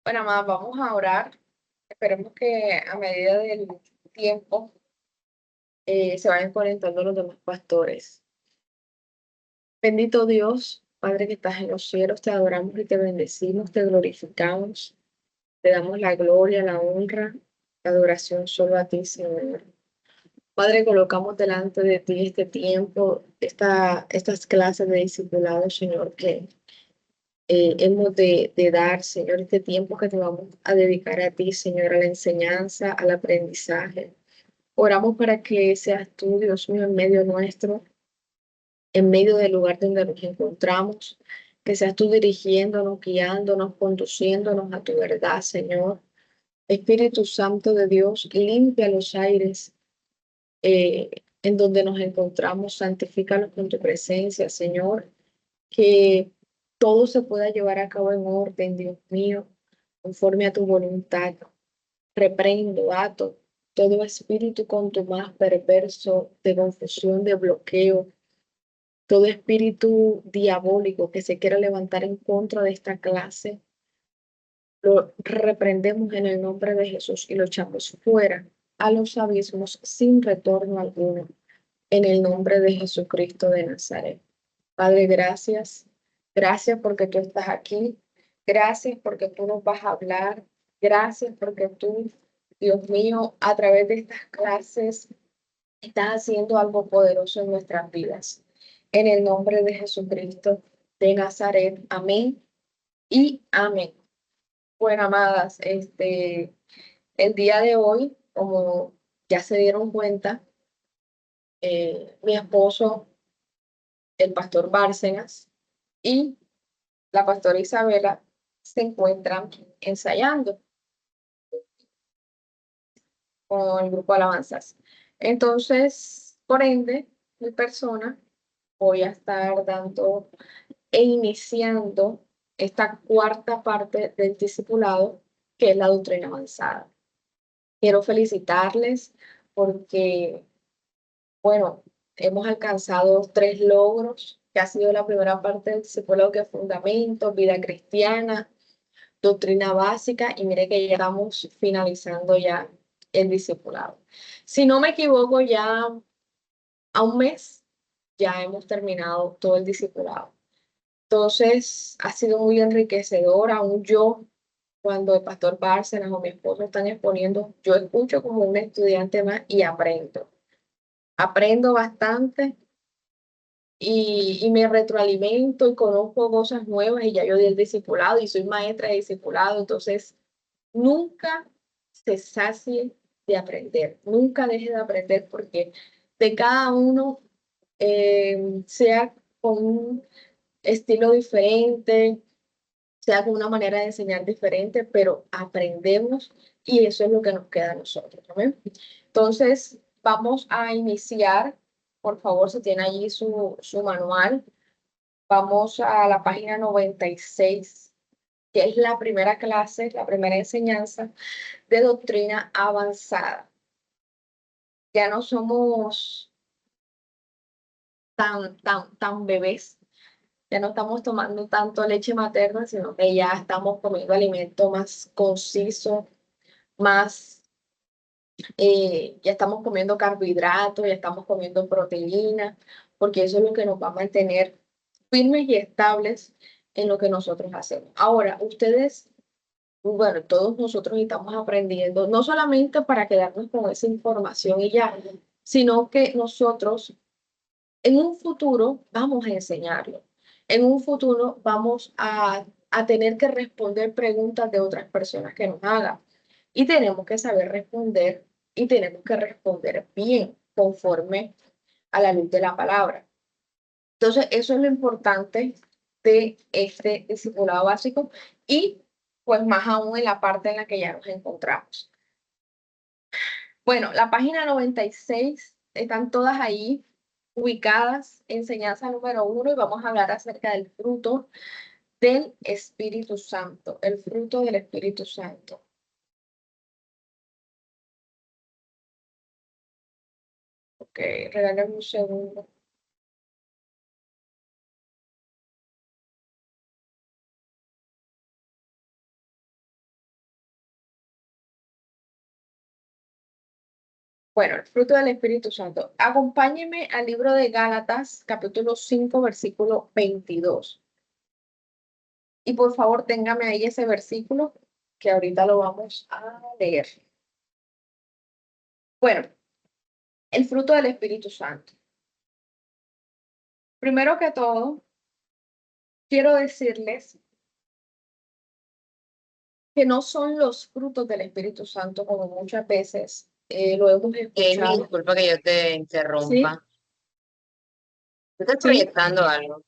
Bueno, más vamos a orar. Esperemos que a medida del tiempo se vayan conectando los demás pastores. Bendito Dios, Padre que estás en los cielos, te adoramos y te bendecimos, te glorificamos, te damos la gloria, la honra, la adoración solo a ti, Señor. Padre, colocamos delante de ti este tiempo, estas clases de discipulado, Señor, que hemos de dar, Señor, este tiempo que te vamos a dedicar a ti, Señor, a la enseñanza, al aprendizaje. Oramos para que seas tú, Dios mío, en medio nuestro, en medio del lugar donde nos encontramos, que seas tú dirigiéndonos, guiándonos, conduciéndonos a tu verdad, Señor. Espíritu Santo de Dios, limpia los aires eh, en donde nos encontramos, santifícalos con tu presencia, Señor, que todo se pueda llevar a cabo en orden, Dios mío, conforme a tu voluntad. Reprendo, ato todo espíritu contumaz, perverso, de confusión, de bloqueo, todo espíritu diabólico que se quiera levantar en contra de esta clase, lo reprendemos en el nombre de Jesús y lo echamos fuera a los abismos sin retorno alguno, en el nombre de Jesucristo de Nazaret. Padre, gracias. Gracias porque tú estás aquí. Gracias porque tú nos vas a hablar. Gracias porque tú, Dios mío, a través de estas clases estás haciendo algo poderoso en nuestras vidas. En el nombre de Jesucristo de Nazaret. Amén y amén. Bueno, amadas, el día de hoy, como ya se dieron cuenta, mi esposo, el pastor Bárcenas, y la pastora Isabela se encuentran ensayando con el grupo de alabanzas. Entonces, por ende, mi persona voy a estar dando e iniciando esta cuarta parte del discipulado, que es la doctrina avanzada. Quiero felicitarles porque, bueno, hemos alcanzado 3 logros, que ha sido la primera parte del discipulado, que es fundamentos, vida cristiana, doctrina básica, y mire que ya estamos finalizando ya el discipulado. Si no me equivoco, ya a un mes ya hemos terminado todo el discipulado. Entonces, ha sido muy enriquecedor. Aún yo, cuando el pastor Bárcenas o mi esposo están exponiendo, yo escucho como un estudiante más y aprendo. Aprendo bastante y me retroalimento y conozco cosas nuevas, y ya yo di el discipulado y soy maestra de discipulado. Entonces, nunca se sacie de aprender, nunca deje de aprender, porque de cada uno, sea con un estilo diferente, sea con una manera de enseñar diferente, pero aprendemos, y eso es lo que nos queda a nosotros, ¿no? Entonces, vamos a iniciar. Por favor, si tiene allí su manual, vamos a la página 96, que es la primera clase, la primera enseñanza de doctrina avanzada. Ya no somos tan bebés, ya no estamos tomando tanto leche materna, sino que ya estamos comiendo alimento más conciso, más, ya estamos comiendo carbohidratos, ya estamos comiendo proteína, porque eso es lo que nos va a mantener firmes y estables en lo que nosotros hacemos. Ahora, ustedes, bueno, todos nosotros estamos aprendiendo, no solamente para quedarnos con esa información y ya, sino que nosotros en un futuro vamos a enseñarlo. En un futuro vamos a tener que responder preguntas de otras personas que nos hagan. Y tenemos que saber responder, y tenemos que responder bien, conforme a la luz de la palabra. Entonces, eso es lo importante de este discipulado básico, y pues más aún en la parte en la que ya nos encontramos. Bueno, la página 96 están todas ahí ubicadas. Enseñanza número 1, y vamos a hablar acerca del fruto del Espíritu Santo, el fruto del Espíritu Santo. Ok, regálame un segundo. Bueno, el fruto del Espíritu Santo. Acompáñeme al libro de Gálatas, capítulo 5, versículo 22. Y por favor, téngame ahí ese versículo que ahorita lo vamos a leer. Bueno, el fruto del Espíritu Santo. Primero que todo, quiero decirles que no son los frutos del Espíritu Santo como muchas veces lo hemos Amy, escuchado. disculpa que yo te ¿Sí? interrumpa. ¿Tú estás ¿Sí? proyectando algo?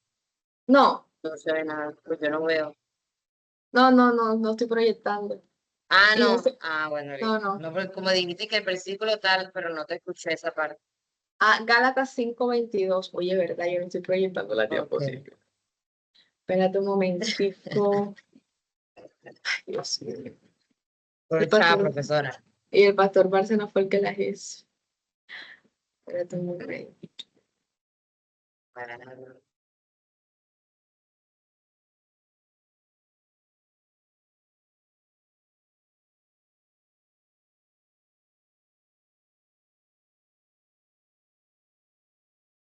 No, No se ve nada, pues yo no veo. no estoy proyectando. Ah, Y no. Ah, bueno, no, listo. no. No, porque como dijiste que el versículo tal, pero no te escuché esa parte. Ah, Gálatas 5:22. Oye, ¿verdad? Yo no estoy proyectando la Ok. diapositiva. Espérate un momentico. Ay, Dios mío. El Chao, pastor, profesora. y el pastor Bárcena fue el que las hizo. Espérate un momento.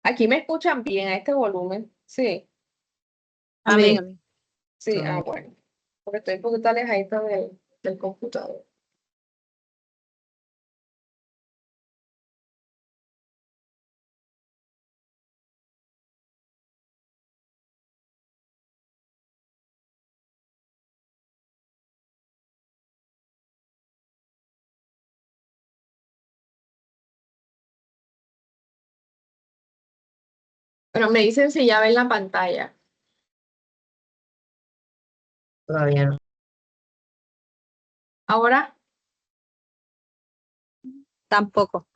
Aquí me escuchan bien a este volumen. Sí, Amén. Amén. sí, Amén. bueno. Porque estoy un poquito alejadita del computador. Pero me dicen si ya ven la pantalla. Todavía no. ¿Ahora? Tampoco.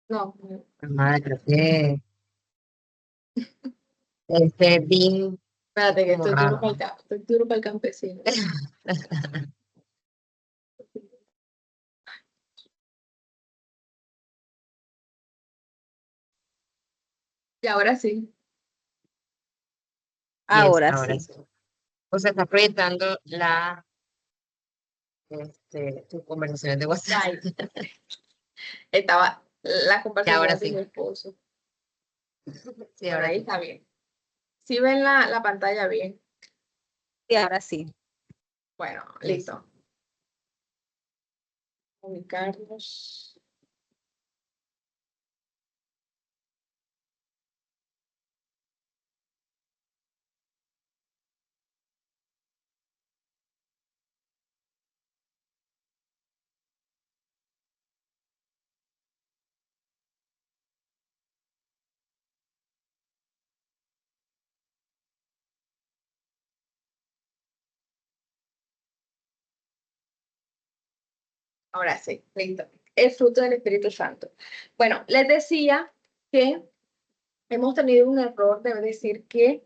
No. Madre, creo que BIM es Espérate, que como raro, ¿no? estoy duro para el campesino. Y ahora sí. Yes, Ahora ahora sí. sí. O sea, está proyectando tus conversaciones de WhatsApp. Ay, estaba las Y ahora conversaciones de mi sí. esposo. Sí, Bueno, ahora ahí sí. está bien. Sí ven la pantalla bien. Y ahora sí. Bueno, Yes. listo. Ubicarnos. Ahora sí, listo. El fruto del Espíritu Santo. Bueno, les decía que hemos tenido un error de decir que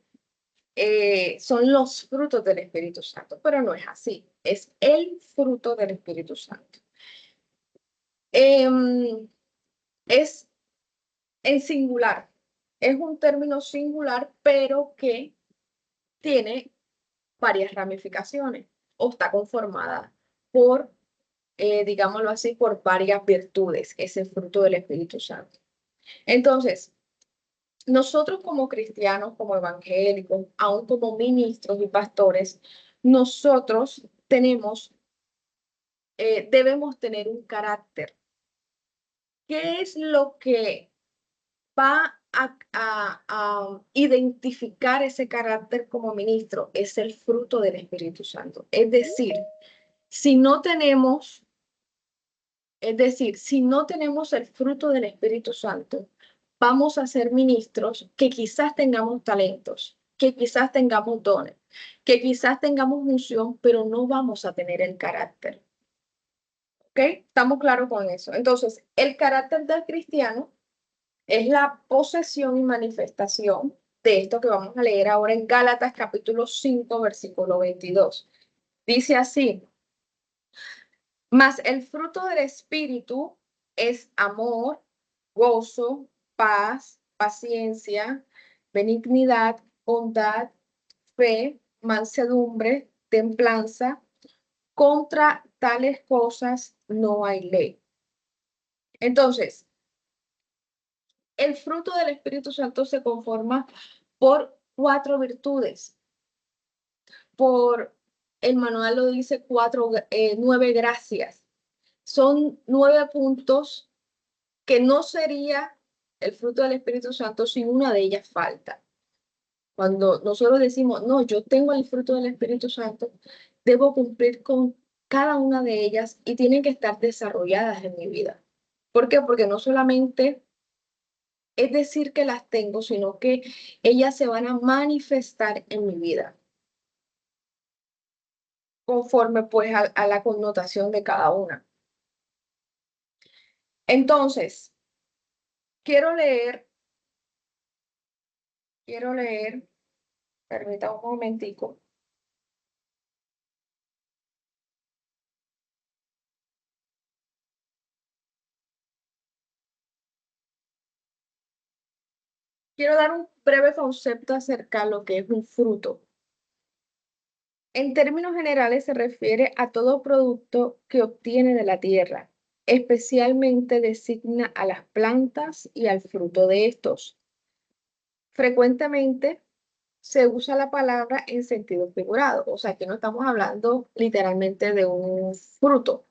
son los frutos del Espíritu Santo, pero no es así. Es el fruto del Espíritu Santo. Es en singular. Es un término singular, pero que tiene varias ramificaciones o está conformada por, digámoslo así, por varias virtudes, ese fruto del Espíritu Santo. Entonces, nosotros como cristianos, como evangélicos, aún como ministros y pastores, nosotros debemos tener un carácter. ¿Qué es lo que va a identificar ese carácter como ministro? Es el fruto del Espíritu Santo. Si no tenemos, si no tenemos el fruto del Espíritu Santo, vamos a ser ministros que quizás tengamos talentos, que quizás tengamos dones, que quizás tengamos unción, pero no vamos a tener el carácter. ¿Ok? ¿Estamos claros con eso? Entonces, el carácter del cristiano es la posesión y manifestación de esto que vamos a leer ahora en Gálatas capítulo 5, versículo 22. Dice así: mas el fruto del Espíritu es amor, gozo, paz, paciencia, benignidad, bondad, fe, mansedumbre, templanza. Contra tales cosas no hay ley. Entonces, el fruto del Espíritu Santo se conforma por 4 virtudes. Por el manual lo dice 9 gracias. Son 9 puntos que no sería el fruto del Espíritu Santo si una de ellas falta. Cuando nosotros decimos, no, yo tengo el fruto del Espíritu Santo, debo cumplir con cada una de ellas y tienen que estar desarrolladas en mi vida. ¿Por qué? Porque no solamente es decir que las tengo, sino que ellas se van a manifestar en mi vida conforme pues a la connotación de cada una. Entonces, quiero leer, permítame un momentico. Quiero dar un breve concepto acerca de lo que es un fruto. En términos generales se refiere a todo producto que obtiene de la tierra, especialmente designa a las plantas y al fruto de estos. Frecuentemente se usa la palabra en sentido figurado, o sea que no estamos hablando literalmente de un fruto,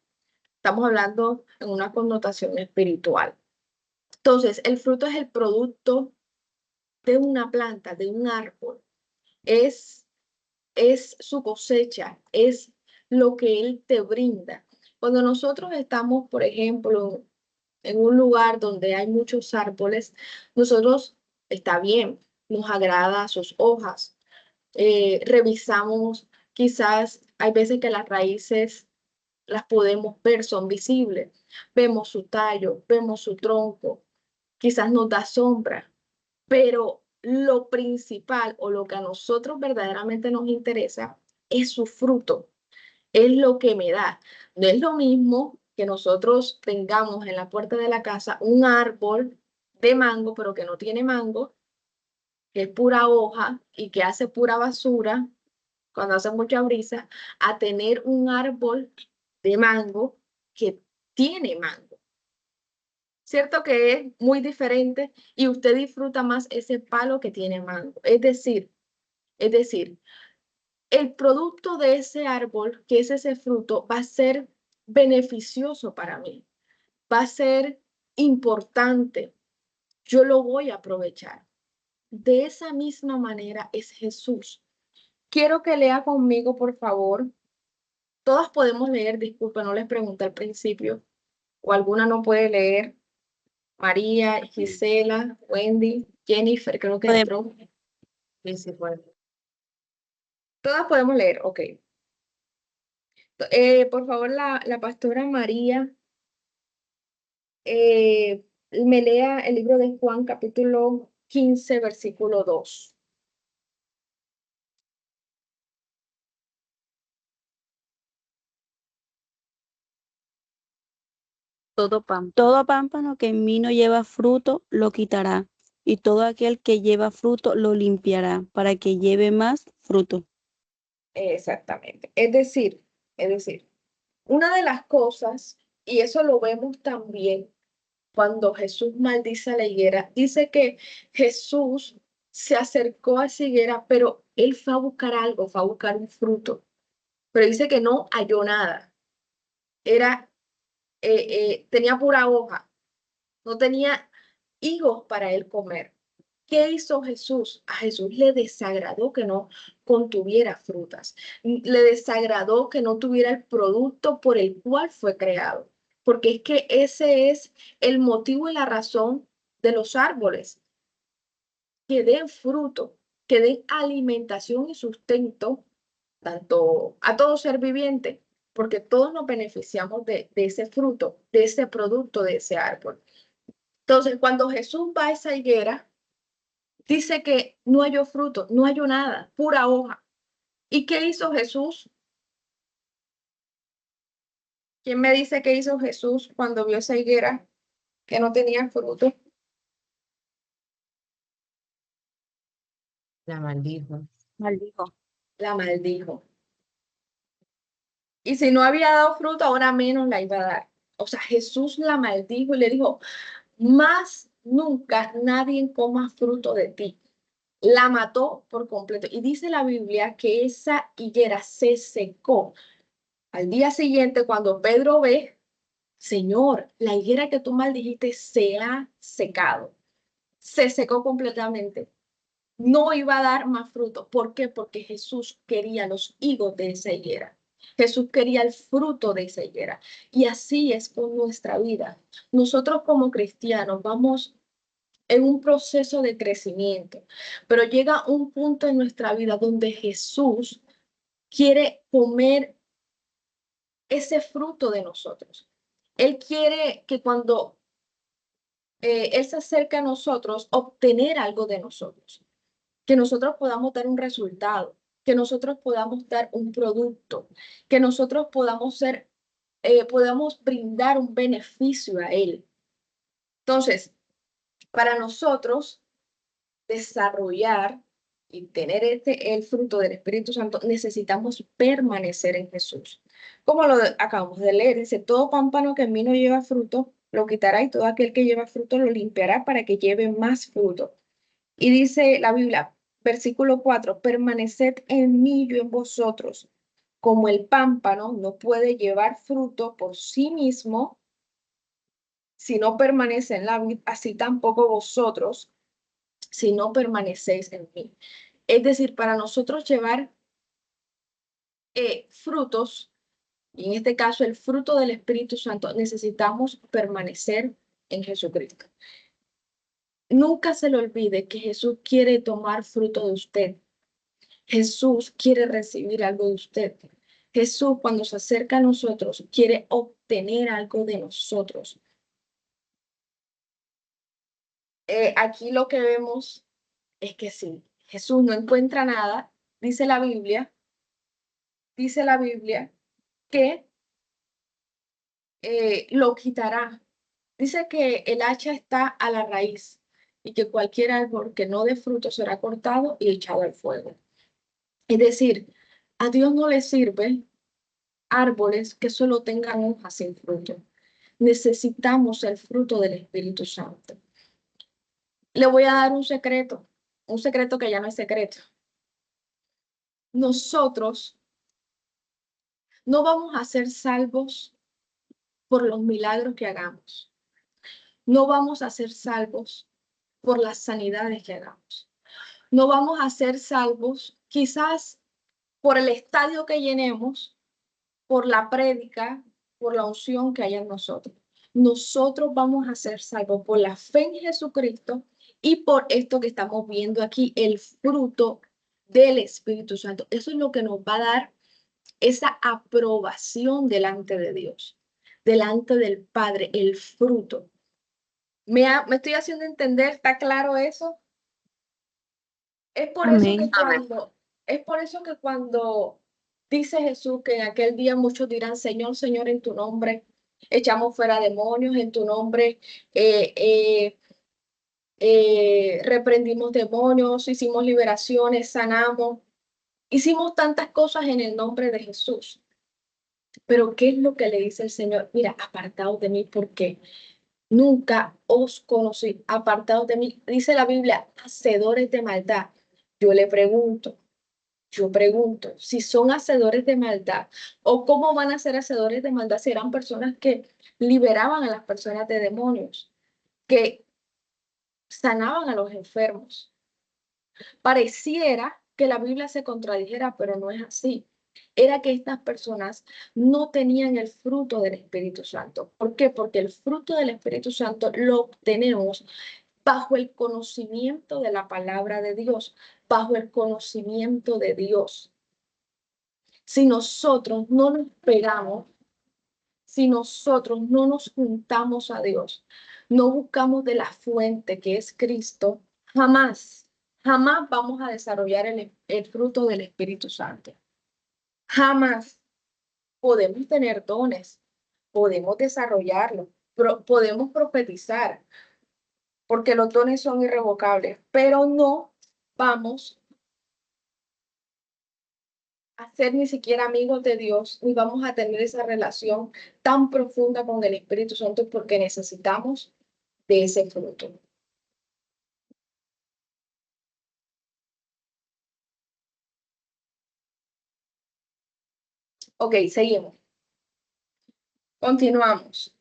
estamos hablando en una connotación espiritual. Entonces, el fruto es el producto de una planta, de un árbol, es su cosecha, es lo que él te brinda. Cuando nosotros estamos, por ejemplo, en un lugar donde hay muchos árboles, nosotros está bien, nos agrada sus hojas, revisamos, quizás hay veces que las raíces las podemos ver, son visibles, vemos su tallo, vemos su tronco, quizás nos da sombra, pero lo principal o lo que a nosotros verdaderamente nos interesa es su fruto, es lo que me da. No es lo mismo que nosotros tengamos en la puerta de la casa un árbol de mango, pero que no tiene mango, que es pura hoja y que hace pura basura cuando hace mucha brisa, a tener un árbol de mango que tiene mango. Cierto que es muy diferente y usted disfruta más ese palo que tiene mango. Es decir, el producto de ese árbol, que es ese fruto, va a ser beneficioso para mí, va a ser importante. Yo lo voy a aprovechar. De esa misma manera es Jesús. Quiero que lea conmigo, por favor. Todas podemos leer, disculpa, no les pregunté al principio, o alguna no puede leer. María, Gisela, Wendy, Jennifer, creo que Podemos. entró. Sí, sí, bueno. Todas podemos leer, ok. Por favor, la pastora María me lea el libro de Juan, capítulo 15, versículo 2. Todo pámpano que en mí no lleva fruto, lo quitará, y todo aquel que lleva fruto, lo limpiará, para que lleve más fruto. Exactamente. Es decir, una de las cosas, y eso lo vemos también cuando Jesús maldice a la higuera, dice que Jesús se acercó a esa higuera, pero él fue a buscar algo, fue a buscar un fruto, pero dice que no halló nada. Era, tenía pura hoja, no tenía higos para él comer. ¿Qué hizo Jesús? A Jesús le desagradó que no contuviera frutas, le desagradó que no tuviera el producto por el cual fue creado, porque es que ese es el motivo y la razón de los árboles, que den fruto, que den alimentación y sustento tanto a todo ser viviente, porque todos nos beneficiamos de ese fruto, de ese producto, de ese árbol. Entonces, cuando Jesús va a esa higuera, dice que no halló fruto, no halló nada, pura hoja. ¿Y qué hizo Jesús? ¿Quién me dice qué hizo Jesús cuando vio esa higuera que no tenía fruto? La maldijo. Maldijo. La maldijo. Y si no había dado fruto, ahora menos la iba a dar. O sea, Jesús la maldijo y le dijo, más nunca nadie coma fruto de ti. La mató por completo. Y dice la Biblia que esa higuera se secó. Al día siguiente, cuando Pedro ve, Señor, la higuera que tú maldijiste se ha secado. Se secó completamente. No iba a dar más fruto. ¿Por qué? Porque Jesús quería los higos de esa higuera. Jesús quería el fruto de esa higuera. Y así es con nuestra vida. Nosotros como cristianos vamos en un proceso de crecimiento, pero llega un punto en nuestra vida donde Jesús quiere comer ese fruto de nosotros. Él quiere que cuando Él se acerca a nosotros, obtener algo de nosotros, que nosotros podamos dar un resultado, que nosotros podamos dar un producto, que nosotros podamos brindar un beneficio a Él. Entonces, para nosotros desarrollar y tener el fruto del Espíritu Santo, necesitamos permanecer en Jesús. Como lo acabamos de leer, dice, todo pámpano que en mí no lleva fruto, lo quitará y todo aquel que lleva fruto lo limpiará para que lleve más fruto. Y dice la Biblia, versículo 4, permaneced en mí, yo en vosotros. Como el pámpano no puede llevar fruto por sí mismo, si no permanece en la vid, así tampoco vosotros, si no permanecéis en mí. Es decir, para nosotros llevar frutos, y en este caso el fruto del Espíritu Santo, necesitamos permanecer en Jesucristo. Nunca se le olvide que Jesús quiere tomar fruto de usted. Jesús quiere recibir algo de usted. Jesús, cuando se acerca a nosotros, quiere obtener algo de nosotros. Aquí lo que vemos es que sí, Jesús no encuentra nada, dice la Biblia que lo quitará. Dice que el hacha está a la raíz y que cualquier árbol que no dé fruto será cortado y echado al fuego. Es decir, a Dios no le sirve árboles que solo tengan hojas sin fruto. Necesitamos el fruto del Espíritu Santo. Le voy a dar un secreto que ya no es secreto. Nosotros no vamos a ser salvos por los milagros que hagamos. No vamos a ser salvos por las sanidades que hagamos. No vamos a ser salvos quizás por el estadio que llenemos, por la prédica, por la unción que haya en nosotros. Nosotros vamos a ser salvos por la fe en Jesucristo y por esto que estamos viendo aquí, el fruto del Espíritu Santo. Eso es lo que nos va a dar esa aprobación delante de Dios, delante del Padre, el fruto. ¿Me estoy haciendo entender? ¿Está claro eso? Es por eso que Amén. es por eso que cuando dice Jesús que en aquel día muchos dirán, Señor, Señor, en tu nombre echamos fuera demonios, en tu nombre eh, eh, reprendimos demonios, hicimos liberaciones, sanamos, hicimos tantas cosas en el nombre de Jesús. Pero ¿qué es lo que le dice el Señor? Mira, apartaos de mí porque nunca os conocí, apartados de mí. Dice la Biblia, hacedores de maldad. Yo le pregunto, si son hacedores de maldad o cómo van a ser hacedores de maldad si eran personas que liberaban a las personas de demonios, que sanaban a los enfermos. Pareciera que la Biblia se contradijera, pero no es así. Era que estas personas no tenían el fruto del Espíritu Santo. ¿Por qué? Porque el fruto del Espíritu Santo lo obtenemos bajo el conocimiento de la palabra de Dios, bajo el conocimiento de Dios. Si nosotros no nos pegamos, si nosotros no nos juntamos a Dios, no buscamos de la fuente que es Cristo, jamás vamos a desarrollar el fruto del Espíritu Santo. Jamás podemos tener dones, podemos desarrollarlo, podemos profetizar, porque los dones son irrevocables, pero no vamos a ser ni siquiera amigos de Dios, ni vamos a tener esa relación tan profunda con el Espíritu Santo porque necesitamos de ese fruto. Ok, seguimos. Continuamos.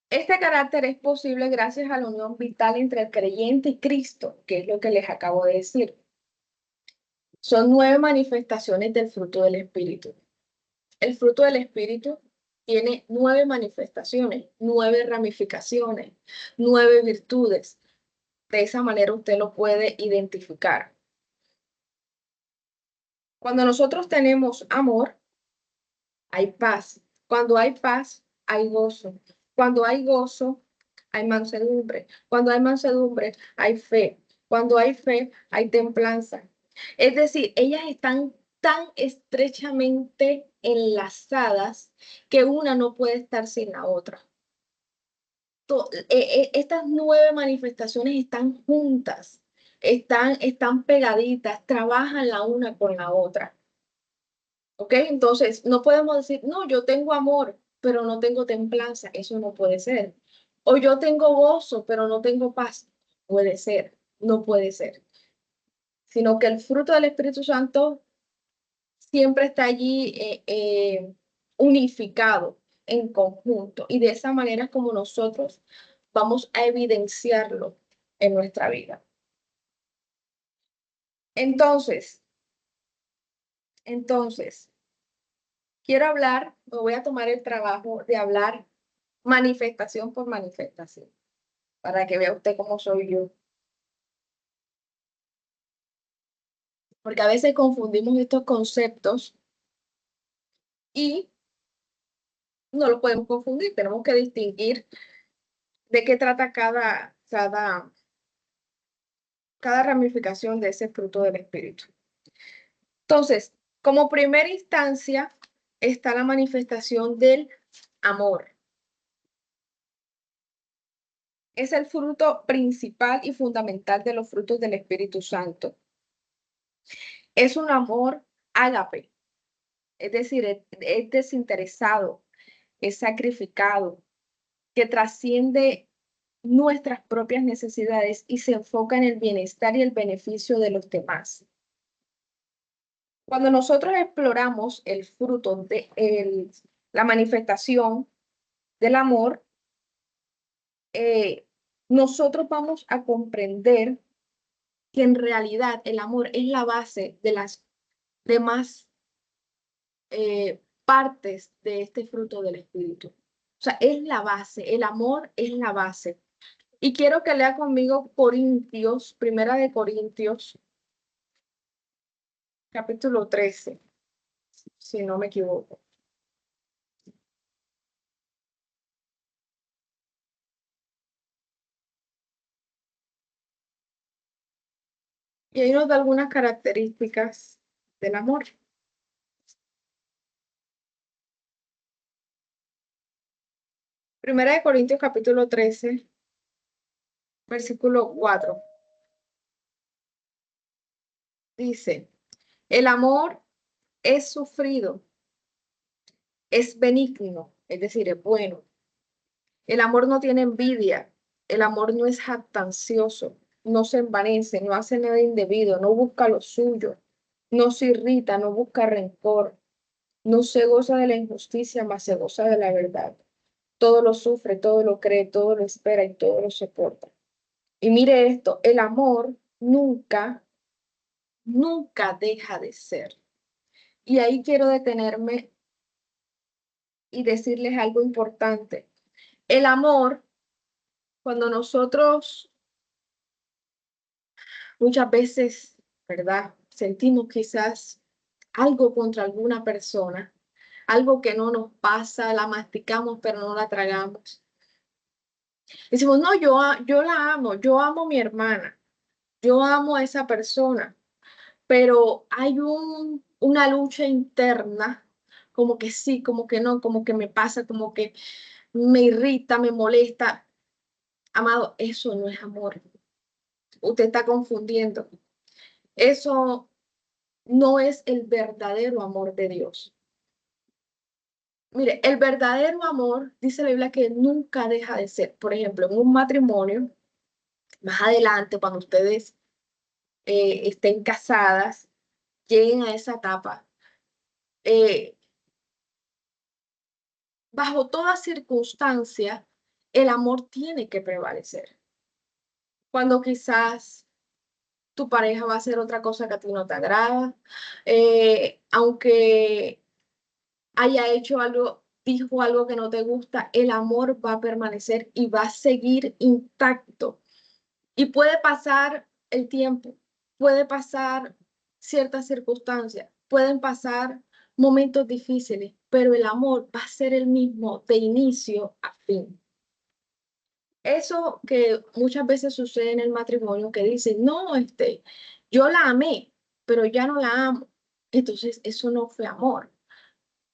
Este carácter es posible gracias a la unión vital entre el creyente y Cristo, que es lo que les acabo de decir. Son 9 manifestaciones del fruto del Espíritu. El fruto del Espíritu tiene 9 manifestaciones, 9 ramificaciones, 9 virtudes. De esa manera usted lo puede identificar. Cuando nosotros tenemos amor, hay paz. Cuando hay paz, hay gozo. Cuando hay gozo, hay mansedumbre. Cuando hay mansedumbre, hay fe. Cuando hay fe, hay templanza. Es decir, ellas están tan estrechamente enlazadas que una no puede estar sin la otra. Estas 9 manifestaciones están juntas, están pegaditas, trabajan la una con la otra. ¿Ok? Entonces, no podemos decir, no, yo tengo amor, pero no tengo templanza. Eso no puede ser. O yo tengo gozo, pero no tengo paz. Puede ser, no puede ser. Sino que el fruto del Espíritu Santo siempre está allí unificado en conjunto. Y de esa manera es como nosotros vamos a evidenciarlo en nuestra vida. Entonces, quiero hablar, me voy a tomar el trabajo de hablar manifestación por manifestación, para que vea usted cómo soy yo. Porque a veces confundimos estos conceptos y no los podemos confundir. Tenemos que distinguir de qué trata cada ramificación de ese fruto del Espíritu. Entonces, como primera instancia está la manifestación del amor. Es el fruto principal y fundamental de los frutos del Espíritu Santo. Es un amor ágape, es decir, es desinteresado, es sacrificado, que trasciende nuestras propias necesidades y se enfoca en el bienestar y el beneficio de los demás. Cuando nosotros exploramos el fruto de la manifestación del amor, nosotros vamos a comprender que en realidad el amor es la base de las demás partes de este fruto del Espíritu. O sea, es la base, el amor es la base. Y quiero que lea conmigo Corintios, Primera de Corintios, capítulo 13, si no me equivoco. Y ahí nos da algunas características del amor. Primera de Corintios, capítulo 13, versículo 4. Dice, el amor es sufrido, es benigno, es decir, es bueno. El amor no tiene envidia, el amor no es jactancioso, no se envanece, no hace nada indebido, no busca lo suyo, no se irrita, no busca rencor, no se goza de la injusticia, mas se goza de la verdad. Todo lo sufre, todo lo cree, todo lo espera y todo lo soporta. Y mire esto, el amor nunca, nunca deja de ser. Y ahí quiero detenerme y decirles algo importante. El amor, cuando nosotros muchas veces, ¿verdad? Sentimos quizás algo contra alguna persona, algo que no nos pasa, la masticamos pero no la tragamos. Decimos, no, yo la amo, yo amo a mi hermana, yo amo a esa persona, pero hay una lucha interna, como que sí, como que no, como que me pasa, como que me irrita, me molesta. Amado, eso no es amor. Usted está confundiendo. Eso no es el verdadero amor de Dios. Mire, el verdadero amor, dice la Biblia, que nunca deja de ser. Por ejemplo, en un matrimonio, más adelante, cuando ustedes estén casadas, lleguen a esa etapa, eh, bajo toda circunstancia, el amor tiene que prevalecer. Cuando quizás tu pareja va a hacer otra cosa que a ti no te agrada, aunque haya hecho algo, dijo algo que no te gusta, el amor va a permanecer y va a seguir intacto. Y puede pasar el tiempo, puede pasar ciertas circunstancias, pueden pasar momentos difíciles, pero el amor va a ser el mismo de inicio a fin. Eso que muchas veces sucede en el matrimonio, que dicen, no, yo la amé, pero ya no la amo. Entonces, eso no fue amor.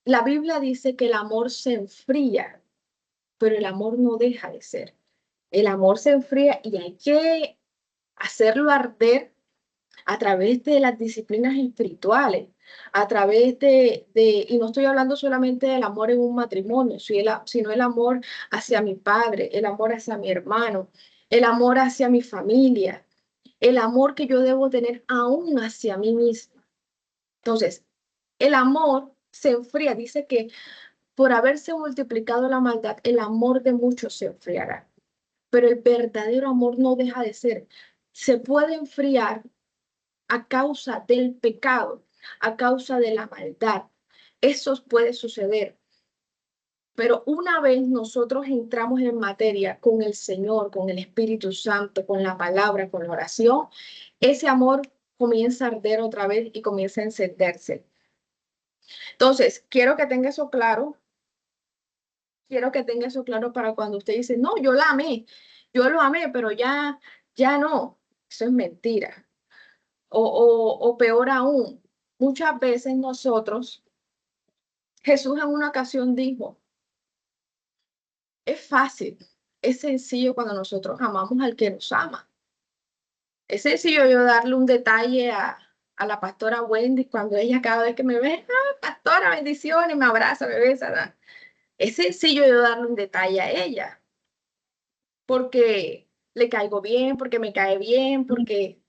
La Biblia dice que el amor se enfría, pero el amor no deja de ser. El amor se enfría y hay que hacerlo arder a través de las disciplinas espirituales, a través y no estoy hablando solamente del amor en un matrimonio, sino el amor hacia mi padre, el amor hacia mi hermano, el amor hacia mi familia, el amor que yo debo tener aún hacia mí misma. Entonces, el amor se enfría, dice que por haberse multiplicado la maldad, el amor de muchos se enfriará, pero el verdadero amor no deja de ser. Se puede enfriar a causa del pecado, a causa de la maldad. Eso puede suceder. Pero una vez nosotros entramos en materia con el Señor, con el Espíritu Santo, con la palabra, con la oración, ese amor comienza a arder otra vez y comienza a encenderse. Entonces, quiero que tenga eso claro. Quiero que tenga eso claro para cuando usted dice, no, yo la amé, yo lo amé, pero ya no. Eso es mentira. O peor aún, muchas veces nosotros, Jesús en una ocasión dijo, es fácil, es sencillo cuando nosotros amamos al que nos ama. Es sencillo yo darle un detalle a la pastora Wendy cuando ella cada vez que me ve, pastora, bendiciones, me abraza, me besa. ¿Verdad? Es sencillo yo darle un detalle a ella, porque le caigo bien, porque me cae bien, porque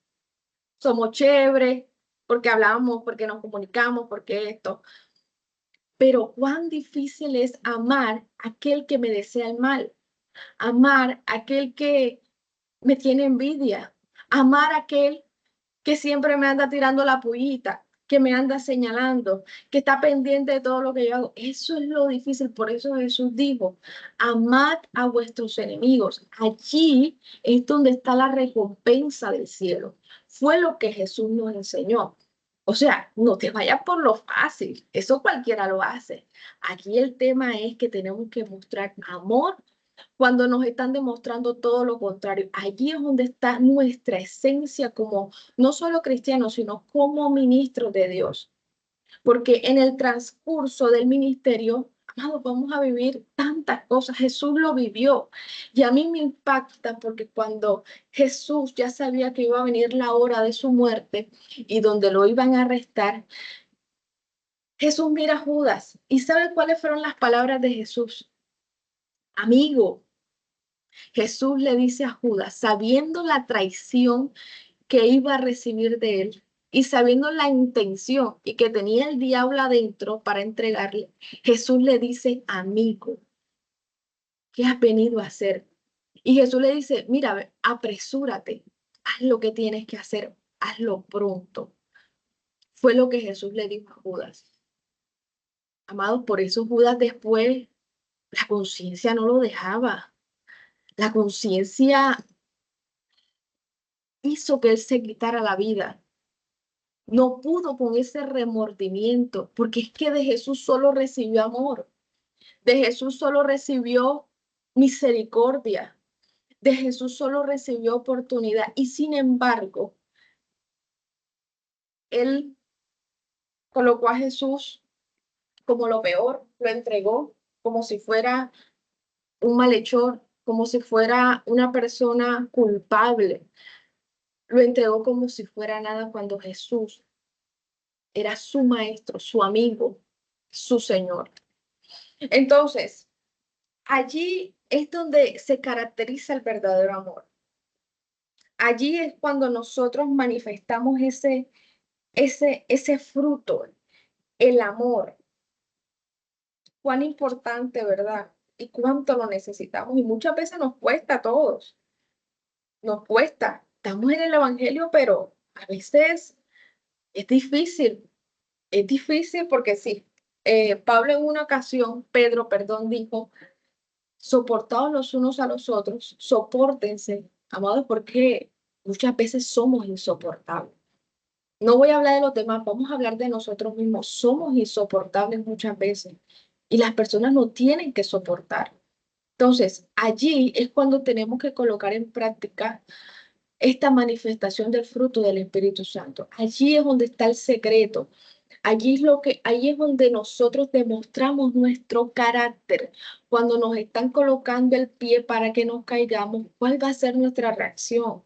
somos chéveres, porque hablamos, porque nos comunicamos, porque esto. Pero cuán difícil es amar a aquel que me desea el mal, amar a aquel que me tiene envidia, amar a aquel que siempre me anda tirando la pullita, que me anda señalando, que está pendiente de todo lo que yo hago. Eso es lo difícil. Por eso Jesús dijo, amad a vuestros enemigos. Allí es donde está la recompensa del cielo. Fue lo que Jesús nos enseñó. O sea, no te vayas por lo fácil. Eso cualquiera lo hace. Aquí el tema es que tenemos que mostrar amor cuando nos están demostrando todo lo contrario. Allí es donde está nuestra esencia como no solo cristianos, sino como ministros de Dios. Porque en el transcurso del ministerio, amados, vamos a vivir tantas cosas. Jesús lo vivió. Y a mí me impacta porque cuando Jesús ya sabía que iba a venir la hora de su muerte y donde lo iban a arrestar, Jesús mira a Judas y ¿sabe cuáles fueron las palabras de Jesús? Amigo, Jesús le dice a Judas, sabiendo la traición que iba a recibir de él y sabiendo la intención y que tenía el diablo adentro para entregarle, Jesús le dice, amigo, ¿qué has venido a hacer? Y Jesús le dice, mira, apresúrate, haz lo que tienes que hacer, hazlo pronto. Fue lo que Jesús le dijo a Judas. Amados, por eso Judas después, la conciencia no lo dejaba. La conciencia hizo que él se quitara la vida. No pudo con ese remordimiento, porque es que de Jesús solo recibió amor, de Jesús solo recibió misericordia, de Jesús solo recibió oportunidad. Y sin embargo, él colocó a Jesús como lo peor, lo entregó como si fuera un malhechor, como si fuera una persona culpable. Lo entregó como si fuera nada cuando Jesús era su maestro, su amigo, su Señor. Entonces, allí es donde se caracteriza el verdadero amor. Allí es cuando nosotros manifestamos ese fruto, el amor. Cuán importante, ¿verdad? Y cuánto lo necesitamos. Y muchas veces nos cuesta a todos. Nos cuesta. Estamos en el Evangelio, pero a veces es difícil. Es difícil porque sí. Pablo en una ocasión, Pedro, perdón, dijo, soportaos los unos a los otros, sopórtense, amados, porque muchas veces somos insoportables. No voy a hablar de los demás, vamos a hablar de nosotros mismos. Somos insoportables muchas veces y las personas no tienen que soportar. Entonces, allí es cuando tenemos que colocar en práctica esta manifestación del fruto del Espíritu Santo. Allí es donde está el secreto. Ahí es donde nosotros demostramos nuestro carácter. Cuando nos están colocando el pie para que nos caigamos, ¿cuál va a ser nuestra reacción?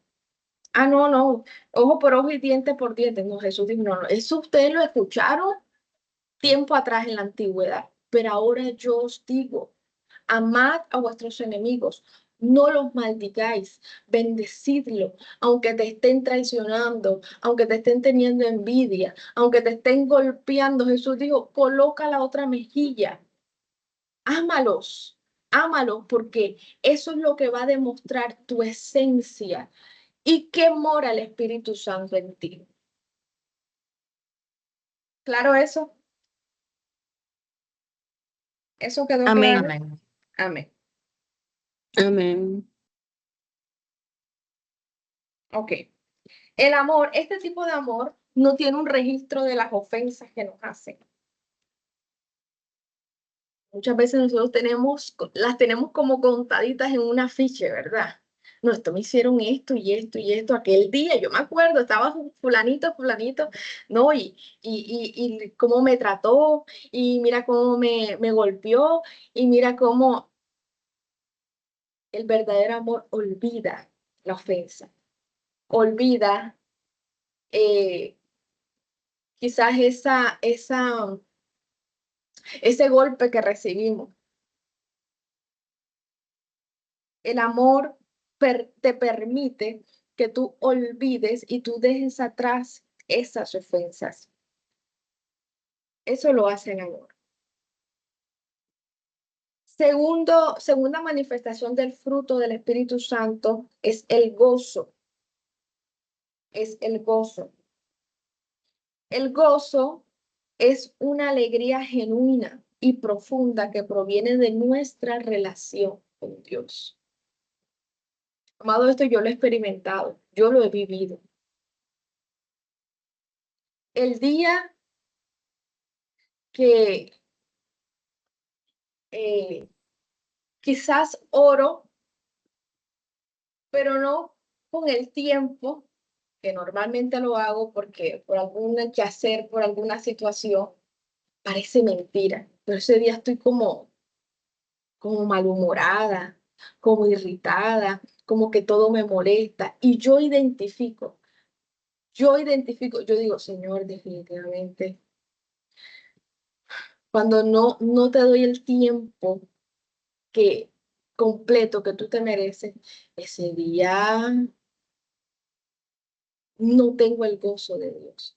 Ah, no, no, ojo por ojo y diente por diente. No, Jesús dijo, no, no, eso ustedes lo escucharon tiempo atrás en la antigüedad, pero ahora yo os digo, amad a vuestros enemigos, no los maldigáis, bendecidlo, aunque te estén traicionando, aunque te estén teniendo envidia, aunque te estén golpeando. Jesús dijo, coloca la otra mejilla, ámalos, ámalos, porque eso es lo que va a demostrar tu esencia y que mora el Espíritu Santo en ti. ¿Claro eso? ¿Eso quedó Amén. claro? Amén. Amén. Amén. Ok. El amor, este tipo de amor no tiene un registro de las ofensas que nos hacen. Muchas veces nosotros las tenemos como contaditas en una ficha, ¿verdad? No, esto me hicieron esto y esto y esto aquel día. Yo me acuerdo, estaba fulanito, fulanito, no, y cómo me trató, y mira cómo me golpeó, y mira cómo el verdadero amor olvida la ofensa, olvida eh, quizás ese golpe que recibimos. El amor te permite que tú olvides y tú dejes atrás esas ofensas. Eso lo hace el amor. Segunda manifestación del fruto del Espíritu Santo es el gozo. Es el gozo. El gozo es una alegría genuina y profunda que proviene de nuestra relación con Dios. Amado, esto yo lo he experimentado, yo lo he vivido. El día que eh, quizás oro, pero no con el tiempo, que normalmente lo hago porque por algún quehacer, por alguna situación, parece mentira, pero ese día estoy como malhumorada, como irritada, como que todo me molesta y yo digo, Señor, definitivamente, cuando no te doy el tiempo que completo que tú te mereces, ese día no tengo el gozo de Dios.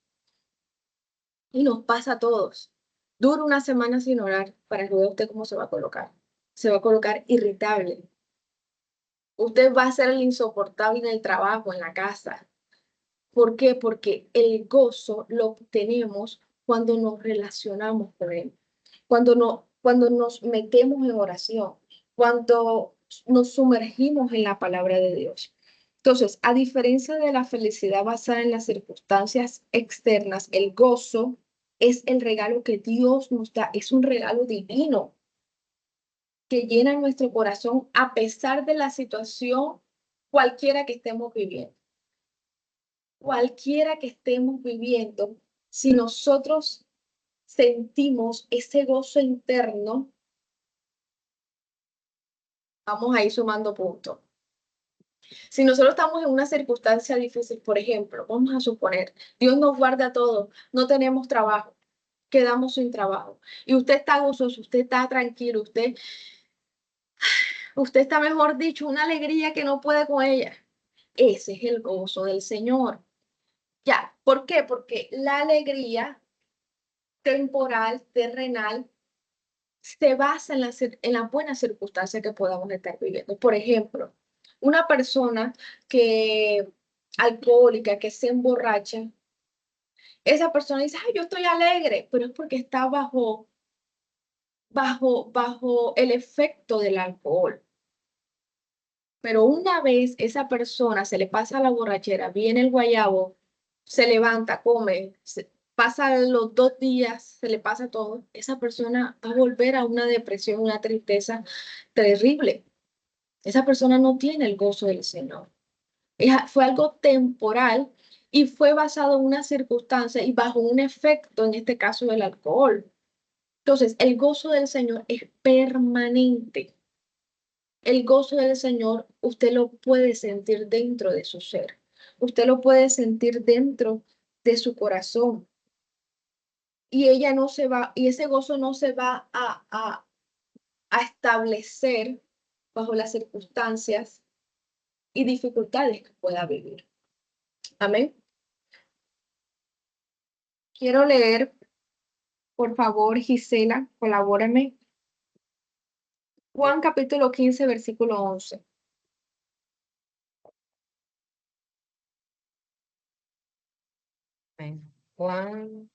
Y nos pasa a todos. Dura una semana sin orar para que vea usted cómo se va a colocar. Se va a colocar irritable. Usted va a ser el insoportable en el trabajo, en la casa. ¿Por qué? Porque el gozo lo obtenemos cuando nos relacionamos con Él, cuando nos metemos en oración, cuando nos sumergimos en la palabra de Dios. Entonces, a diferencia de la felicidad basada en las circunstancias externas, el gozo es el regalo que Dios nos da, es un regalo divino que llena nuestro corazón a pesar de la situación cualquiera que estemos viviendo. Cualquiera que estemos viviendo, si nosotros sentimos ese gozo interno, vamos a ir sumando puntos. Si nosotros estamos en una circunstancia difícil, por ejemplo, vamos a suponer, Dios nos guarda a todos, no tenemos trabajo, quedamos sin trabajo, y usted está gozoso, usted está tranquilo, usted está, mejor dicho, una alegría que no puede con ella. Ese es el gozo del Señor. Ya, ¿por qué? Porque la alegría temporal, terrenal, se basa en las buenas circunstancias que podamos estar viviendo. Por ejemplo, una persona que alcohólica, que se emborracha, esa persona dice, ay, yo estoy alegre, pero es porque está bajo el efecto del alcohol. Pero una vez esa persona se le pasa la borrachera, viene el guayabo, se levanta, come, pasa los 2 días, se le pasa todo, esa persona va a volver a una depresión, una tristeza terrible. Esa persona no tiene el gozo del Señor. Fue algo temporal y fue basado en una circunstancia y bajo un efecto, en este caso del alcohol. Entonces, el gozo del Señor es permanente. El gozo del Señor, usted lo puede sentir dentro de su ser. Usted lo puede sentir dentro de su corazón. Y ella no se va, y ese gozo no se va a establecer bajo las circunstancias y dificultades que pueda vivir. Amén. Quiero leer, por favor, Gisela, colabórame. Juan capítulo 15, versículo 11. Juan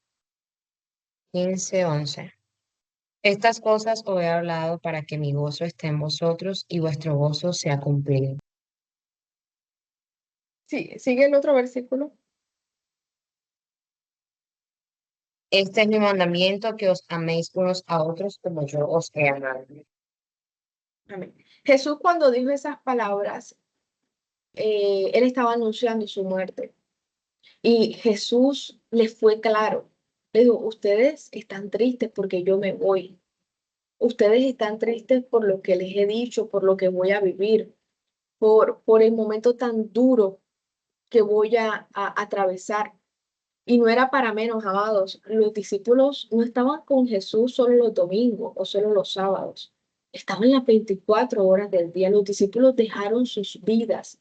15:11. Estas cosas os he hablado para que mi gozo esté en vosotros y vuestro gozo sea cumplido. Sí, sigue el otro versículo. Este es mi mandamiento, que os améis unos a otros como yo os he amado. Amén. Jesús, cuando dijo esas palabras, él estaba anunciando su muerte. Y Jesús les fue claro. Le dijo, ustedes están tristes porque yo me voy. Ustedes están tristes por lo que les he dicho, por lo que voy a vivir, por el momento tan duro que voy a atravesar. Y no era para menos, amados. Los discípulos no estaban con Jesús solo los domingos o solo los sábados. Estaban las 24 horas del día. Los discípulos dejaron sus vidas,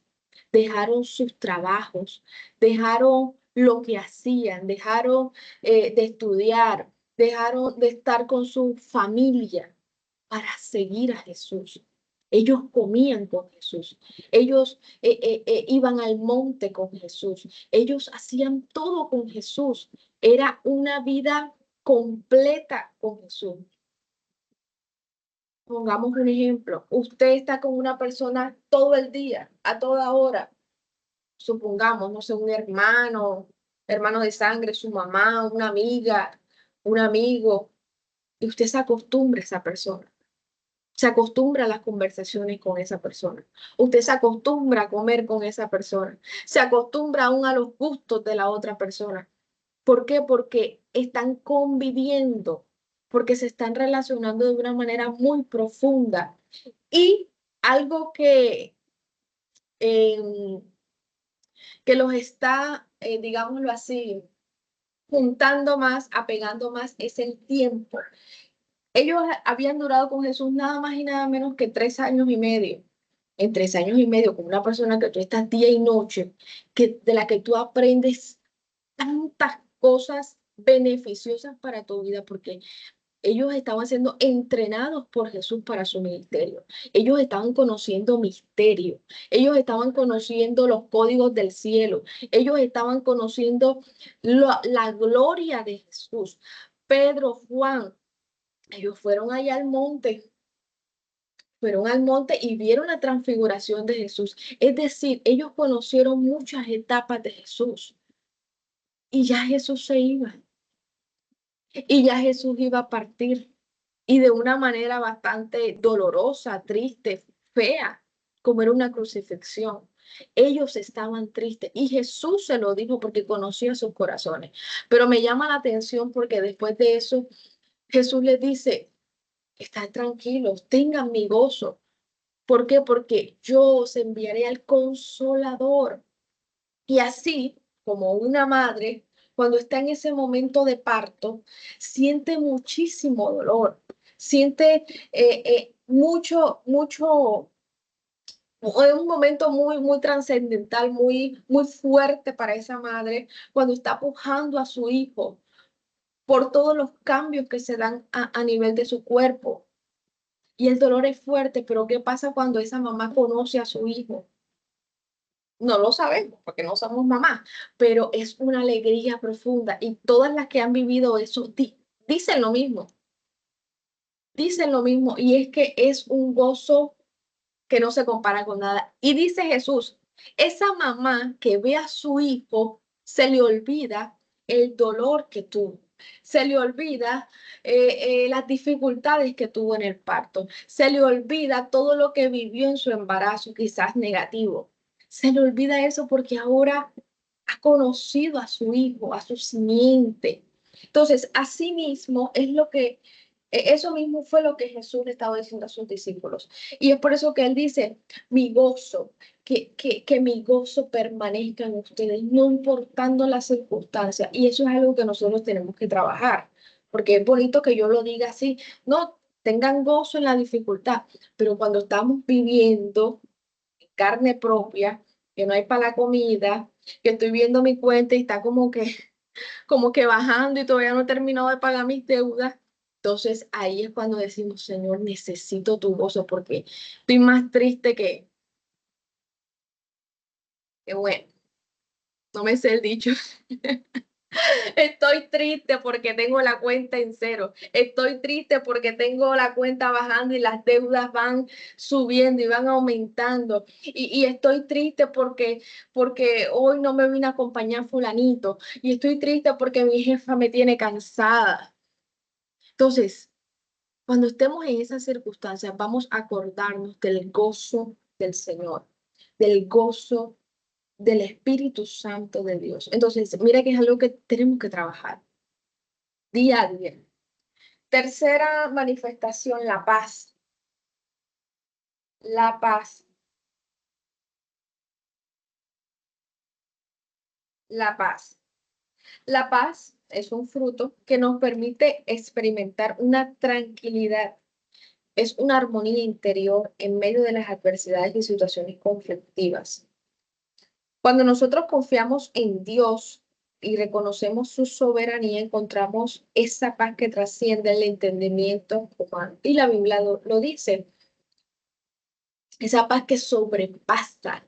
dejaron sus trabajos, dejaron lo que hacían, dejaron de estudiar, dejaron de estar con su familia para seguir a Jesús. Ellos comían con Jesús, ellos iban al monte con Jesús, ellos hacían todo con Jesús. Era una vida completa con Jesús. Pongamos un ejemplo, usted está con una persona todo el día, a toda hora, supongamos, no sé, un hermano de sangre, su mamá, una amiga, un amigo, y usted se acostumbra a esa persona. Se acostumbra a las conversaciones con esa persona. Usted se acostumbra a comer con esa persona. Se acostumbra aún a los gustos de la otra persona. ¿Por qué? Porque están conviviendo, porque se están relacionando de una manera muy profunda. Y algo eh, que los está, digámoslo así, juntando más, apegando más, es el tiempo. Ellos habían durado con Jesús nada más y nada menos que 3 años y medio. En 3 años y medio, con una persona que tú estás día y noche, de la que tú aprendes tantas cosas beneficiosas para tu vida, porque ellos estaban siendo entrenados por Jesús para su ministerio. Ellos estaban conociendo misterio. Ellos estaban conociendo los códigos del cielo. Ellos estaban conociendo la gloria de Jesús. Pedro, Juan, ellos fueron al monte y vieron la transfiguración de Jesús. Es decir, ellos conocieron muchas etapas de Jesús y ya Jesús se iba. Y ya Jesús iba a partir y de una manera bastante dolorosa, triste, fea, como era una crucifixión. Ellos estaban tristes y Jesús se lo dijo porque conocía sus corazones. Pero me llama la atención porque después de eso Jesús les dice, están tranquilos, tengan mi gozo. ¿Por qué? Porque yo os enviaré al Consolador. Y así como una madre, cuando está en ese momento de parto, siente muchísimo dolor, siente mucho, es un momento muy trascendental, muy fuerte para esa madre cuando está pujando a su hijo por todos los cambios que se dan a nivel de su cuerpo. Y el dolor es fuerte, pero ¿qué pasa cuando esa mamá conoce a su hijo? No lo sabemos porque no somos mamás, pero es una alegría profunda y todas las que han vivido eso dicen lo mismo, dicen lo mismo y es que es un gozo que no se compara con nada. Y dice Jesús, esa mamá que ve a su hijo, se le olvida el dolor que tuvo. Se le olvida las dificultades que tuvo en el parto. Se le olvida todo lo que vivió en su embarazo, quizás negativo. Se le olvida eso porque ahora ha conocido a su hijo, a su simiente. Entonces, así mismo es lo que, eso mismo fue lo que Jesús le estaba diciendo a sus discípulos. Y es por eso que él dice, mi gozo, que mi gozo permanezca en ustedes, no importando las circunstancias. Y eso es algo que nosotros tenemos que trabajar, porque es bonito que yo lo diga así, no tengan gozo en la dificultad, pero cuando estamos viviendo carne propia, que no hay para la comida, que estoy viendo mi cuenta y está como que bajando y todavía no he terminado de pagar mis deudas. Entonces ahí es cuando decimos, Señor, necesito tu gozo porque estoy más triste que bueno, no me sé el dicho. Estoy triste porque tengo la cuenta en cero. Estoy triste porque tengo la cuenta bajando y las deudas van subiendo y van aumentando. Y estoy triste porque hoy no me vino a acompañar fulanito. Y estoy triste porque mi jefa me tiene cansada. Entonces, cuando estemos en esas circunstancias, vamos a acordarnos del gozo del Señor, del gozo del Espíritu Santo de Dios. Entonces, mira que es algo que tenemos que trabajar día a día. Tercera manifestación, la paz. La paz. La paz. La paz es un fruto que nos permite experimentar una tranquilidad. Es una armonía interior en medio de las adversidades y situaciones conflictivas. Cuando nosotros confiamos en Dios y reconocemos su soberanía, encontramos esa paz que trasciende el entendimiento humano. Y la Biblia lo dice. Esa paz que sobrepasa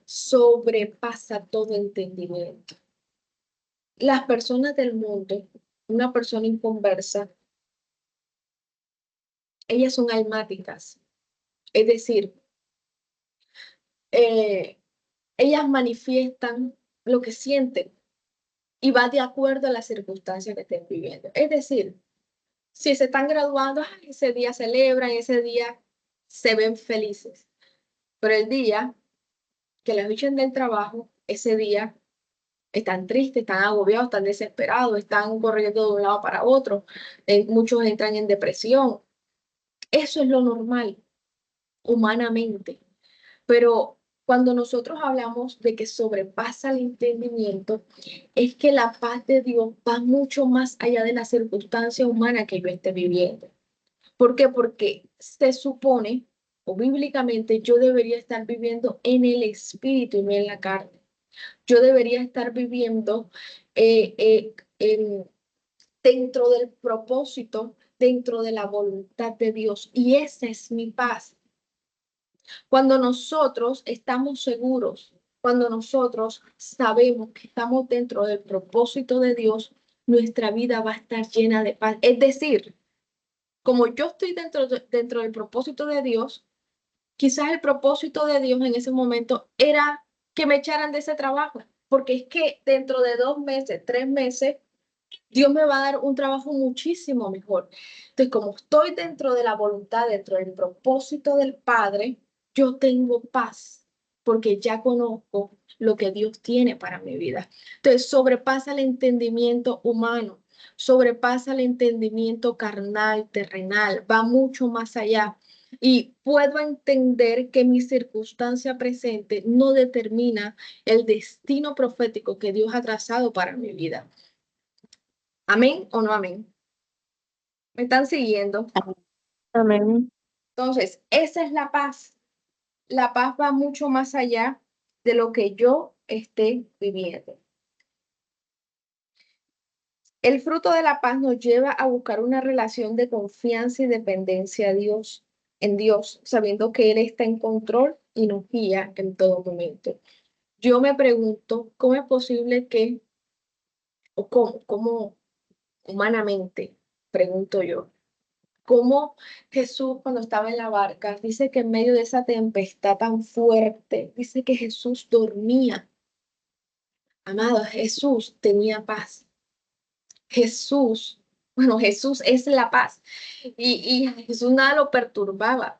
todo entendimiento. Las personas del mundo, una persona inconversa, ellas son almáticas, es decir, eh, ellas manifiestan lo que sienten y va de acuerdo a las circunstancias que estén viviendo. Es decir, si se están graduando, ese día celebran, ese día se ven felices, pero el día que las echan del trabajo, ese día están tristes, están agobiados, están desesperados, están corriendo de un lado para otro. Muchos entran en depresión. Eso es lo normal, humanamente. Pero cuando nosotros hablamos de que sobrepasa el entendimiento, es que la paz de Dios va mucho más allá de la circunstancia humana que yo esté viviendo. ¿Por qué? Porque se supone, o bíblicamente, yo debería estar viviendo en el espíritu y no en la carne. Yo debería estar viviendo dentro del propósito, dentro de la voluntad de Dios. Y esa es mi paz. Cuando nosotros estamos seguros, cuando nosotros sabemos que estamos dentro del propósito de Dios, nuestra vida va a estar llena de paz. Es decir, como yo estoy dentro del propósito de Dios, quizás el propósito de Dios en ese momento era que me echaran de ese trabajo, porque es que dentro de 2 meses, 3 meses, Dios me va a dar un trabajo muchísimo mejor. Entonces, como estoy dentro de la voluntad, dentro del propósito del Padre, yo tengo paz, porque ya conozco lo que Dios tiene para mi vida. Entonces, sobrepasa el entendimiento humano, sobrepasa el entendimiento carnal, terrenal, va mucho más allá. Y puedo entender que mi circunstancia presente no determina el destino profético que Dios ha trazado para mi vida. ¿Amén o no amén? ¿Me están siguiendo? Amén. Entonces, esa es la paz. La paz va mucho más allá de lo que yo esté viviendo. El fruto de la paz nos lleva a buscar una relación de confianza y dependencia a Dios, en Dios, sabiendo que Él está en control y nos guía en todo momento. Yo me pregunto, ¿cómo es posible que, o cómo humanamente, pregunto yo, cómo Jesús cuando estaba en la barca, dice que en medio de esa tempestad tan fuerte, dice que Jesús dormía. Amado, Jesús tenía paz. Jesús, bueno, Jesús es la paz. Y a Jesús nada lo perturbaba.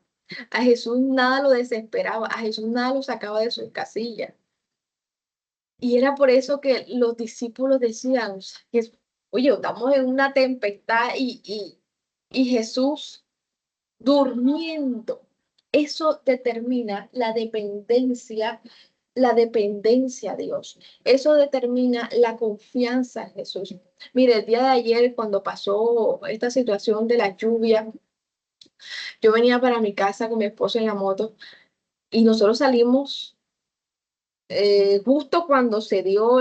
A Jesús nada lo desesperaba. A Jesús nada lo sacaba de su casilla. Y era por eso que los discípulos decían, o sea, oye, estamos en una tempestad y Jesús durmiendo. Eso determina la dependencia a Dios. Eso determina la confianza en Jesús. Mire, el día de ayer, cuando pasó esta situación de la lluvia, yo venía para mi casa con mi esposo en la moto y nosotros salimos justo cuando se dio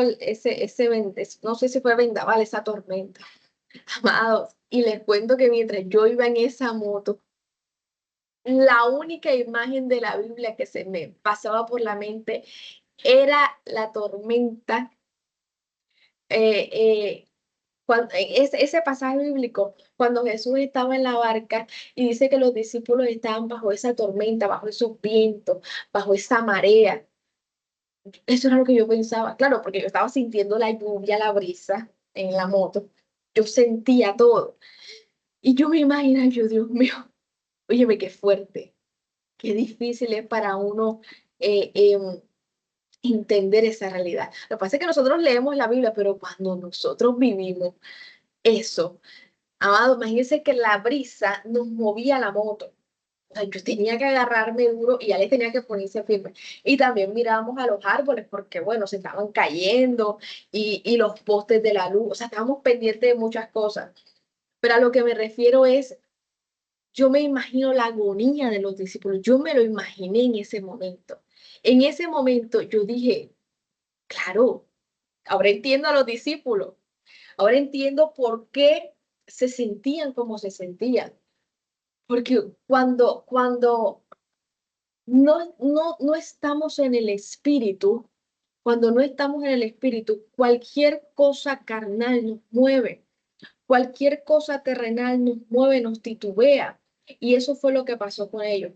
no sé si fue vendaval, esa tormenta, amados. Y les cuento que mientras yo iba en esa moto, la única imagen de la Biblia que se me pasaba por la mente era la tormenta. eh, eh, ese pasaje bíblico, cuando Jesús estaba en la barca y dice que los discípulos estaban bajo esa tormenta, bajo esos vientos, bajo esa marea. Eso era lo que yo pensaba, claro, porque yo estaba sintiendo la lluvia, la brisa en la moto. Yo sentía todo. Y yo me imagino, yo, Dios mío, óyeme, qué fuerte, qué difícil es para uno eh, em, entender esa realidad. Lo que pasa es que nosotros leemos la Biblia, pero cuando nosotros vivimos eso, amado, imagínense que la brisa nos movía la moto. O sea, yo tenía que agarrarme duro y ya le tenía que ponerse firme. Y también mirábamos a los árboles porque, bueno, se estaban cayendo y los postes de la luz. O sea, estábamos pendientes de muchas cosas. Pero a lo que me refiero es, yo me imagino la agonía de los discípulos. Yo me lo imaginé en ese momento. En ese momento yo dije, claro, ahora entiendo a los discípulos. Ahora entiendo por qué se sentían como se sentían. Porque cuando no estamos en el espíritu, cuando no estamos en el espíritu, cualquier cosa carnal nos mueve, cualquier cosa terrenal nos mueve, nos titubea. Y eso fue lo que pasó con ellos.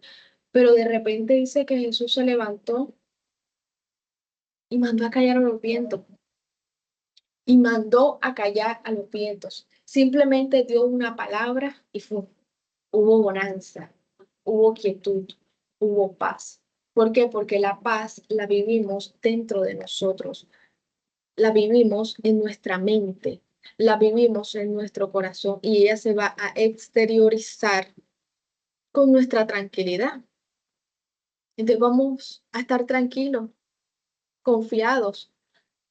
Pero de repente dice que Jesús se levantó y mandó a callar a los vientos. Y mandó a callar a los vientos. Simplemente dio una palabra y hubo bonanza, hubo quietud, hubo paz. ¿Por qué? Porque la paz la vivimos dentro de nosotros, la vivimos en nuestra mente, la vivimos en nuestro corazón y ella se va a exteriorizar con nuestra tranquilidad. Entonces vamos a estar tranquilos, confiados.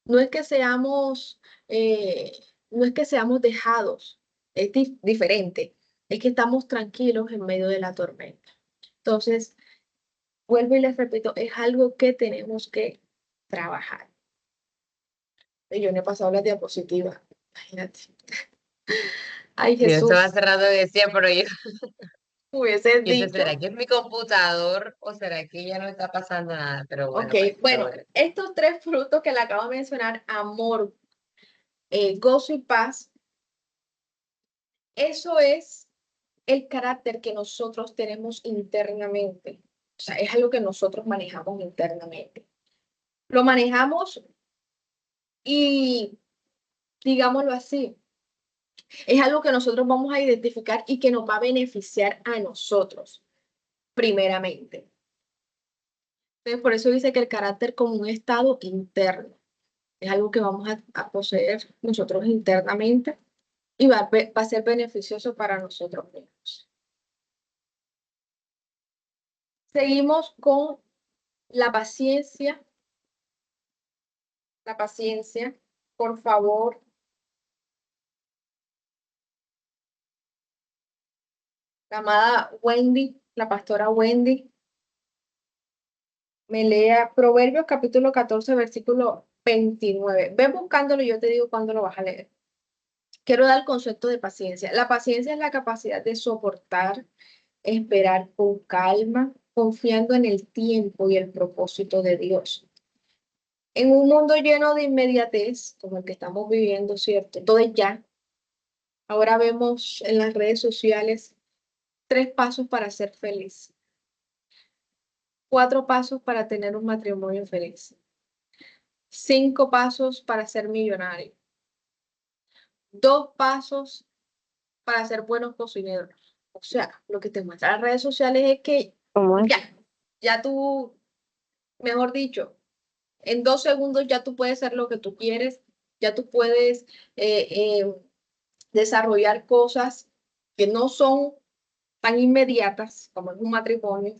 No es que seamos, eh, no es que seamos dejados, es diferente, es que estamos tranquilos en medio de la tormenta. Entonces, vuelvo y les repito, es algo que tenemos que trabajar. Y yo no he pasado la diapositiva, imagínate. Ay, Yo estaba Jesús, cerrando y decía, pero yo, hubieses yo sé, dicho. ¿será que es mi computador o será que ya no está pasando nada? Pero Ok, bueno, pues, lo bueno, veré. estos tres frutos que le acabo de mencionar, amor, gozo y paz, eso es el carácter que nosotros tenemos internamente. O sea, es algo que nosotros manejamos internamente. Lo manejamos y, digámoslo así, es algo que nosotros vamos a identificar y que nos va a beneficiar a nosotros, primeramente. Entonces, por eso dice que el carácter como un estado interno es algo que vamos a poseer nosotros internamente y va a ser beneficioso para nosotros mismos. Seguimos con la paciencia. La paciencia, por favor. La amada Wendy, la pastora Wendy, me lea Proverbios capítulo 14, versículo 29. Ve buscándolo y yo te digo cuándo lo vas a leer. Quiero dar el concepto de paciencia. La paciencia es la capacidad de soportar, esperar con calma, confiando en el tiempo y el propósito de Dios. En un mundo lleno de inmediatez, como el que estamos viviendo, ¿cierto? Todo es ya. Ahora vemos en las redes sociales 3 pasos para ser feliz, 4 pasos para tener un matrimonio feliz, 5 pasos para ser millonario, 2 pasos para ser buenos cocineros. O sea, lo que te muestran las redes sociales es que ¿Cómo es? ya tú, mejor dicho, en 2 segundos ya tú puedes ser lo que tú quieres, ya tú puedes desarrollar cosas que no son tan inmediatas como es un matrimonio,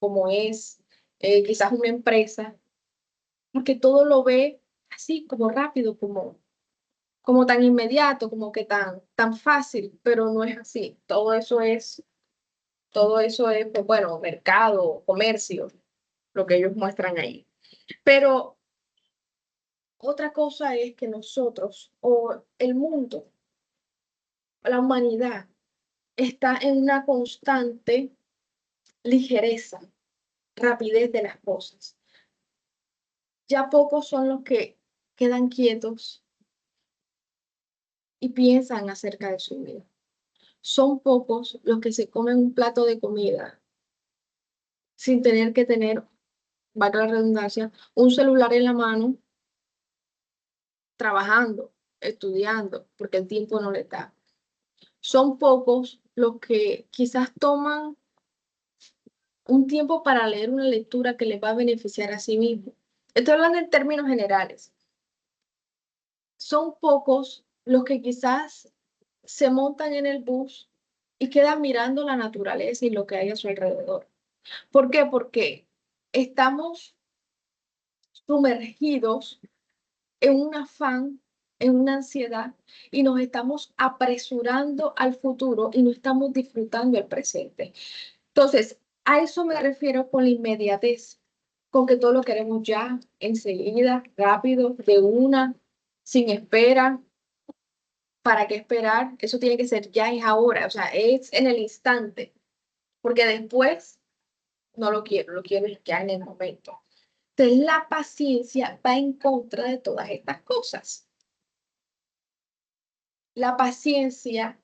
como es quizás una empresa, porque todo lo ve así como rápido, como tan inmediato, como que tan fácil, pero no es así. Todo eso es, pues, bueno, mercado, comercio, lo que ellos muestran ahí. Pero otra cosa es que nosotros o el mundo, la humanidad, está en una constante ligereza, rapidez de las cosas. Ya pocos son los que quedan quietos y piensan acerca de su vida. Son pocos los que se comen un plato de comida sin tener que tener, valga la redundancia, un celular en la mano, trabajando, estudiando, porque el tiempo no le da. Son pocos los que quizás toman un tiempo para leer una lectura que les va a beneficiar a sí mismo. Estoy hablando en términos generales. Son pocos los que quizás se montan en el bus y quedan mirando la naturaleza y lo que hay a su alrededor. ¿Por qué? Porque estamos sumergidos en un afán, en una ansiedad y nos estamos apresurando al futuro y no estamos disfrutando el presente. Entonces, a eso me refiero con la inmediatez, con que todo lo queremos ya, enseguida, rápido, de una, sin espera. ¿Para qué esperar? Eso tiene que ser ya, es ahora, o sea, es en el instante, porque después no lo quiero ya en el momento. Entonces, la paciencia va en contra de todas estas cosas. La paciencia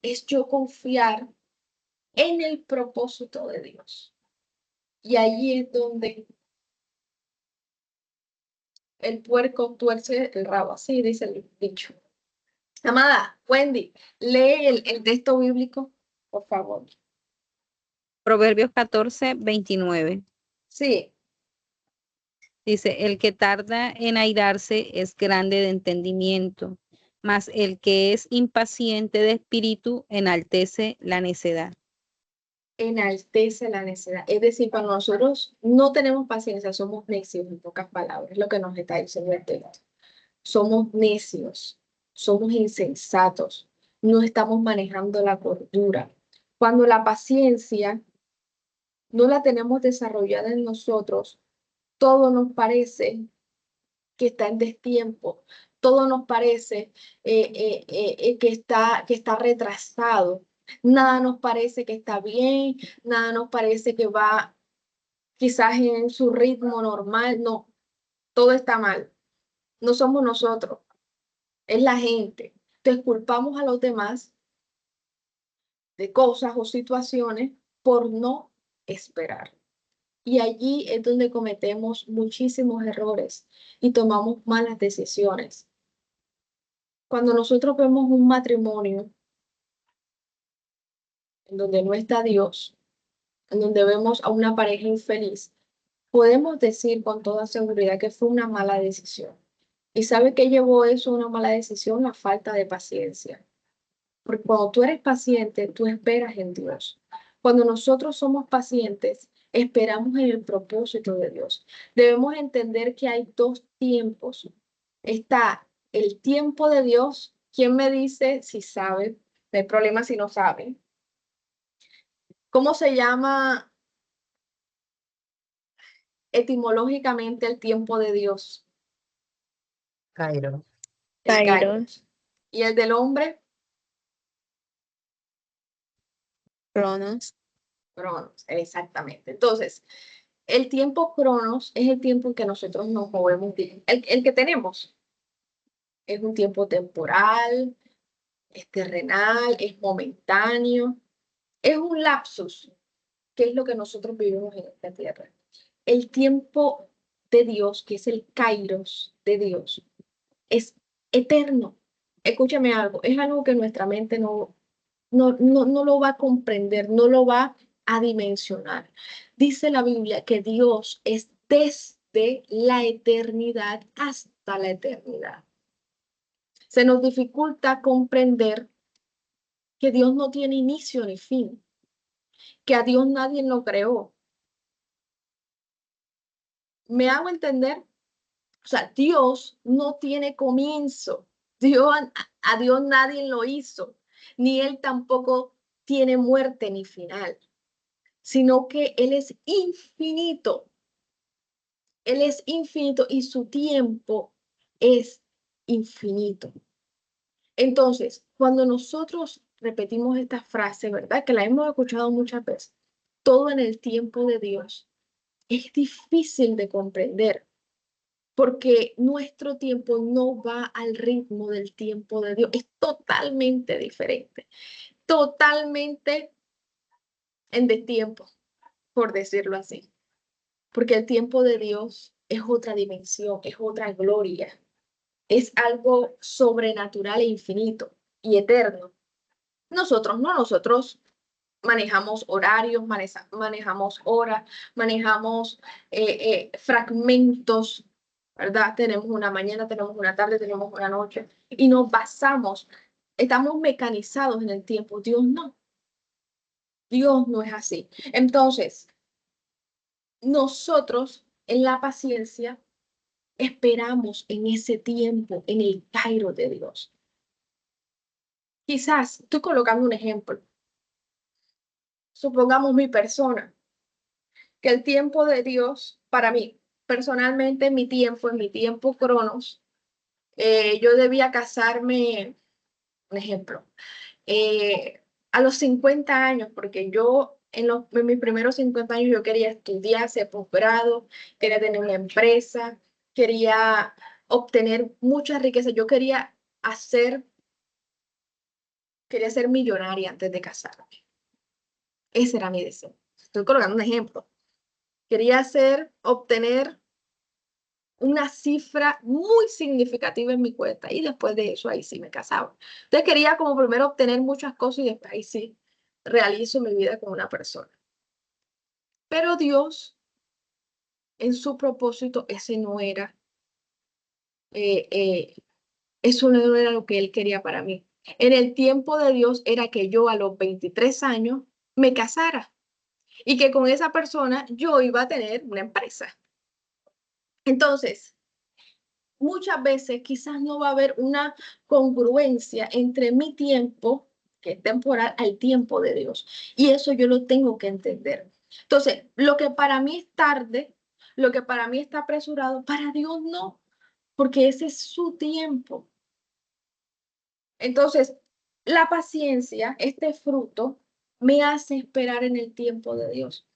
es yo confiar en el propósito de Dios. Y allí es donde el puerco tuerce el rabo, así dice el dicho. Amada Wendy, lee el texto bíblico, por favor. Proverbios 14, 29. Sí, Dice, el que tarda en airarse es grande de entendimiento, mas el que es impaciente de espíritu enaltece la necedad. enaltece la necedad. Es decir, cuando nosotros no tenemos paciencia, somos necios, en pocas palabras, es lo que nos está diciendo el texto. Somos necios, somos insensatos, no estamos manejando la cordura. Cuando la paciencia no la tenemos desarrollada en nosotros, todo nos parece que está en destiempo, todo nos parece que está retrasado, nada nos parece que está bien, nada nos parece que va quizás en su ritmo normal, no, todo está mal, no somos nosotros, es la gente. Entonces culpamos a los demás de cosas o situaciones por no esperar. Y allí es donde cometemos muchísimos errores y tomamos malas decisiones. Cuando nosotros vemos un matrimonio en donde no está Dios, en donde vemos a una pareja infeliz, podemos decir con toda seguridad que fue una mala decisión. ¿Y sabe qué llevó eso a una mala decisión? La falta de paciencia. Porque cuando tú eres paciente, tú esperas en Dios. Cuando nosotros somos pacientes, esperamos en el propósito de Dios. Debemos entender que hay dos tiempos. Está el tiempo de Dios. ¿Quién me dice si sabe? No hay problema si no saben. ¿Cómo se llama etimológicamente el tiempo de Dios? Cairo. El Kairos. Kairos. ¿Y el del hombre? Cronos. Cronos, exactamente. Entonces, el tiempo Cronos es el tiempo en que nosotros nos movemos, el que tenemos. Es un tiempo temporal, es terrenal, es momentáneo, es un lapsus, que es lo que nosotros vivimos en esta tierra. El tiempo de Dios, que es el Kairos de Dios, es eterno. Escúchame algo, es algo que nuestra mente no lo va a comprender, no lo va a dimensionar. Dice la Biblia que Dios es desde la eternidad hasta la eternidad. Se nos dificulta comprender que Dios no tiene inicio ni fin, que a Dios nadie lo creó. ¿Me hago entender? O sea, Dios no tiene comienzo. A Dios nadie lo hizo, ni Él tampoco tiene muerte ni final, sino que Él es infinito. Él es infinito y su tiempo es infinito. Entonces, cuando nosotros repetimos esta frase, ¿verdad? Que la hemos escuchado muchas veces, todo en el tiempo de Dios, es difícil de comprender porque nuestro tiempo no va al ritmo del tiempo de Dios, es totalmente diferente, totalmente en destiempo, por decirlo así, porque el tiempo de Dios es otra dimensión, es otra gloria, es algo sobrenatural e infinito y eterno. Nosotros no, nosotros manejamos horarios, manejamos horas, manejamos fragmentos, ¿verdad? Tenemos una mañana, tenemos una tarde, tenemos una noche y nos basamos, estamos mecanizados en el tiempo. Dios no es así. Entonces, nosotros en la paciencia esperamos en ese tiempo, en el Cairo de Dios. Quizás, estoy colocando un ejemplo. Supongamos mi persona, que el tiempo de Dios, para mí, personalmente, en mi tiempo Cronos, yo debía casarme, un ejemplo, a los 50 años, porque yo en mis primeros 50 años yo quería estudiar, hacer posgrado, quería tener una empresa, quería obtener mucha riqueza, yo quería ser millonaria antes de casarme. Ese era mi deseo. Estoy colocando un ejemplo. Quería obtener una cifra muy significativa en mi cuenta y después de eso ahí sí me casaba. Entonces quería como primero obtener muchas cosas y después ahí sí realizo mi vida con una persona. Pero Dios, en su propósito, eh, eh, eso no era lo que Él quería para mí. En el tiempo de Dios era que yo a los 23 años me casara y que con esa persona yo iba a tener una empresa. Entonces, muchas veces quizás no va a haber una congruencia entre mi tiempo, que es temporal, al tiempo de Dios. Y eso yo lo tengo que entender. Entonces, lo que para mí es tarde, lo que para mí está apresurado, para Dios no, porque ese es su tiempo. Entonces, la paciencia, este fruto, me hace esperar en el tiempo de Dios.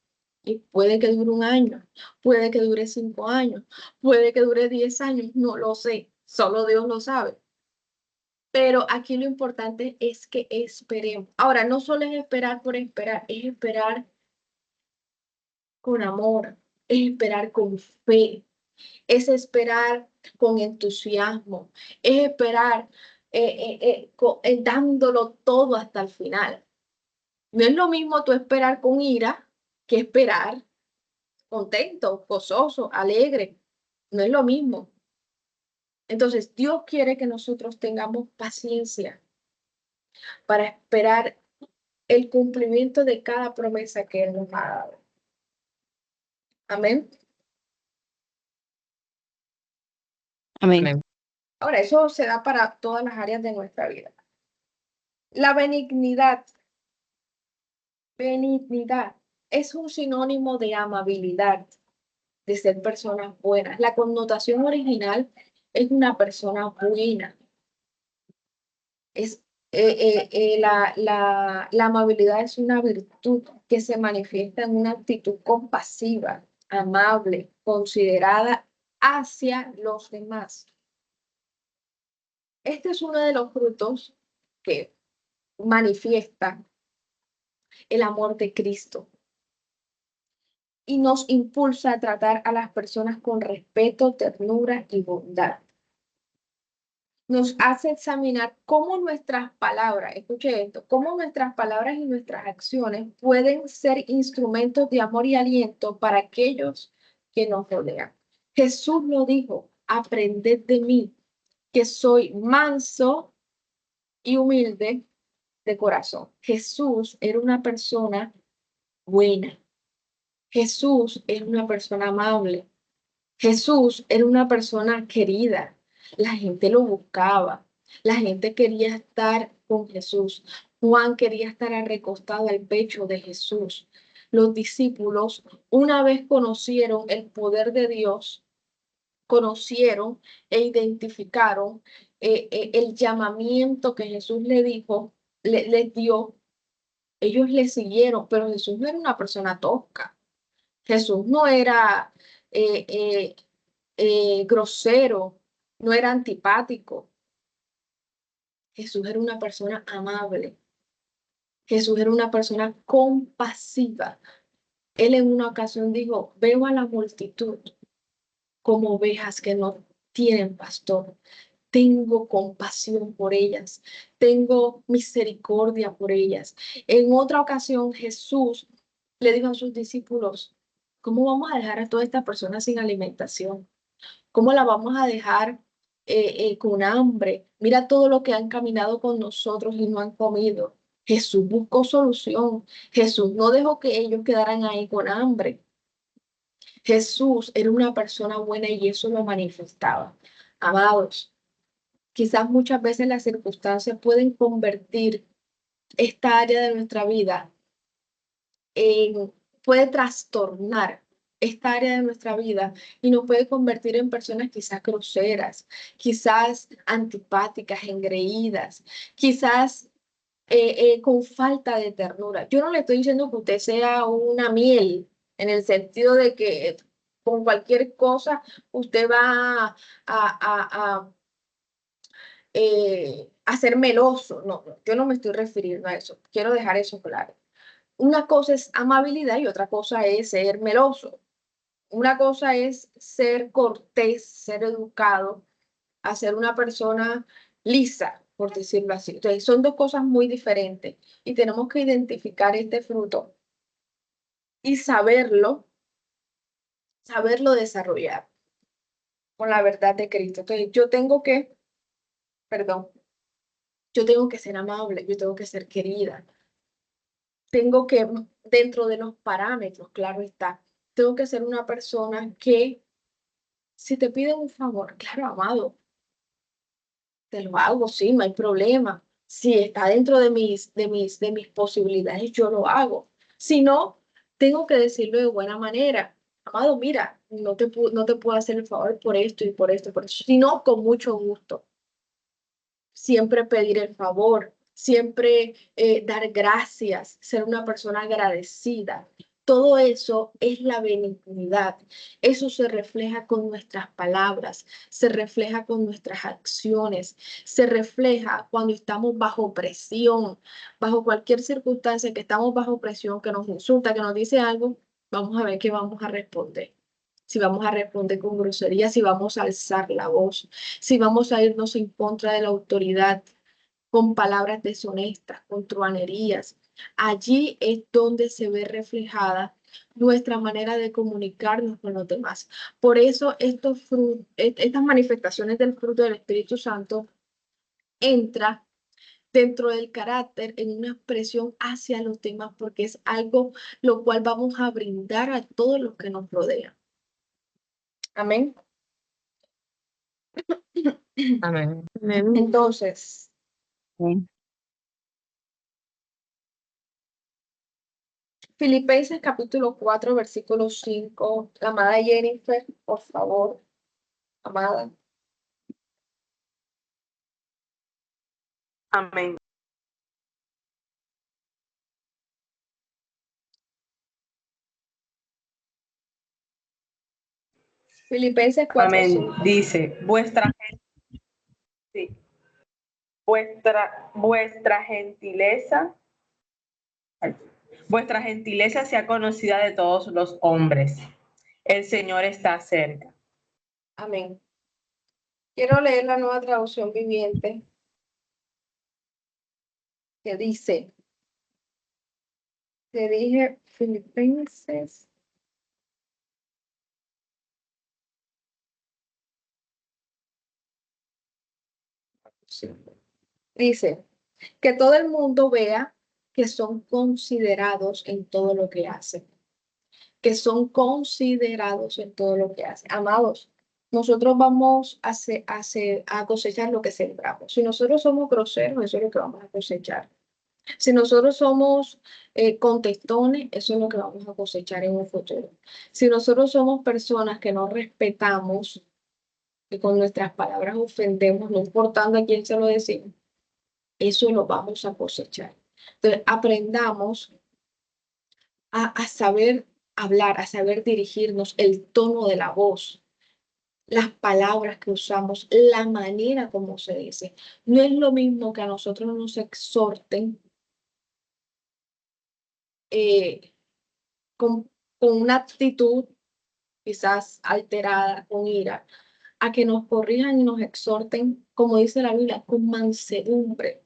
Y puede que dure un año, puede que dure 5 años, puede que dure 10 años, no lo sé, solo Dios lo sabe. Pero aquí lo importante es que esperemos. Ahora, no solo es esperar por esperar, es esperar con amor, es esperar con fe, es esperar con entusiasmo, es esperar dándolo todo hasta el final. No es lo mismo tú esperar con ira que esperar contento, gozoso, alegre. No es lo mismo. Entonces, Dios quiere que nosotros tengamos paciencia para esperar el cumplimiento de cada promesa que Él nos ha dado. Amén. Amén. Amén. Ahora, eso se da para todas las áreas de nuestra vida. La benignidad. Benignidad es un sinónimo de amabilidad, de ser personas buenas. La connotación original es una persona buena. Es, la amabilidad es una virtud que se manifiesta en una actitud compasiva, amable, considerada hacia los demás. Este es uno de los frutos que manifiesta el amor de Cristo y nos impulsa a tratar a las personas con respeto, ternura y bondad. Nos hace examinar cómo nuestras palabras, escuche esto, cómo nuestras palabras y nuestras acciones pueden ser instrumentos de amor y aliento para aquellos que nos rodean. Jesús lo dijo, aprended de mí, que soy manso y humilde de corazón. Jesús era una persona buena. Jesús era una persona amable. Jesús era una persona querida. La gente lo buscaba. La gente quería estar con Jesús. Juan quería estar recostado al pecho de Jesús. Los discípulos, una vez conocieron el poder de Dios, conocieron e identificaron el llamamiento que Jesús le dijo, les dio. Ellos le siguieron, pero Jesús no era una persona tosca. Jesús no era eh, eh, grosero, no era antipático. Jesús era una persona amable. Jesús era una persona compasiva. Él en una ocasión dijo, veo a la multitud como ovejas que no tienen pastor. Tengo compasión por ellas. Tengo misericordia por ellas. En otra ocasión Jesús le dijo a sus discípulos, ¿cómo vamos a dejar a todas estas personas sin alimentación? ¿Cómo la vamos a dejar con hambre? Mira todo lo que han caminado con nosotros y no han comido. Jesús buscó solución. Jesús no dejó que ellos quedaran ahí con hambre. Jesús era una persona buena y eso lo manifestaba. Amados, quizás muchas veces las circunstancias pueden convertir esta área de nuestra vida puede trastornar esta área de nuestra vida y nos puede convertir en personas quizás groseras, quizás antipáticas, engreídas, quizás con falta de ternura. Yo no le estoy diciendo que usted sea una miel, en el sentido de que con cualquier cosa usted va a ser meloso. No, yo no me estoy refiriendo a eso. Quiero dejar eso claro. Una cosa es amabilidad y otra cosa es ser meloso. Una cosa es ser cortés, ser educado, a ser una persona lisa, por decirlo así. Entonces, son dos cosas muy diferentes y tenemos que identificar este fruto y saberlo desarrollar con la verdad de Cristo. Entonces, perdón, yo tengo que ser amable, yo tengo que ser querida, tengo que, dentro de los parámetros, claro está, tengo que ser una persona que, si te piden un favor, claro, amado, te lo hago, sí, no hay problema. Si está dentro de mis posibilidades, yo lo hago. Si no, tengo que decirlo de buena manera. Amado, mira, no te puedo hacer el favor por esto y por esto, por eso. Si no, con mucho gusto. Siempre pedir el favor, siempre dar gracias, ser una persona agradecida. Todo eso es la benignidad. Eso se refleja con nuestras palabras, se refleja con nuestras acciones, se refleja cuando estamos bajo presión, bajo cualquier circunstancia que estamos bajo presión, que nos insulta, que nos dice algo, vamos a ver qué vamos a responder. Si vamos a responder con grosería, si vamos a alzar la voz, si vamos a irnos en contra de la autoridad con palabras deshonestas, con truanerías. Allí es donde se ve reflejada nuestra manera de comunicarnos con los demás. Por eso estas manifestaciones del fruto del Espíritu Santo entran dentro del carácter en una expresión hacia los demás, porque es algo lo cual vamos a brindar a todos los que nos rodean. Amén. Amén. Entonces, Filipenses capítulo 4, versículo 5. La amada Jennifer, por favor, amada. Amén. Filipenses 4, Amén. 5. Dice, sí, vuestra gentileza, vuestra gentileza sea conocida de todos los hombres. El Señor está cerca. Amén. Quiero leer la Nueva Traducción Viviente, que dice, te dije Filipenses. Sí. Dice, que todo el mundo vea que son considerados en todo lo que hacen, que son considerados en todo lo que hacen. Amados, nosotros vamos a cosechar lo que sembramos. Si nosotros somos groseros, eso es lo que vamos a cosechar. Si nosotros somos contestones, eso es lo que vamos a cosechar en un futuro. Si nosotros somos personas que no respetamos y con nuestras palabras ofendemos, no importando a quién se lo decimos, eso lo vamos a cosechar. Entonces, aprendamos a saber hablar, a saber dirigirnos, el tono de la voz, las palabras que usamos, la manera como se dice. No es lo mismo que a nosotros nos exhorten con una actitud quizás alterada, con ira, a que nos corrijan y nos exhorten, como dice la Biblia, con mansedumbre,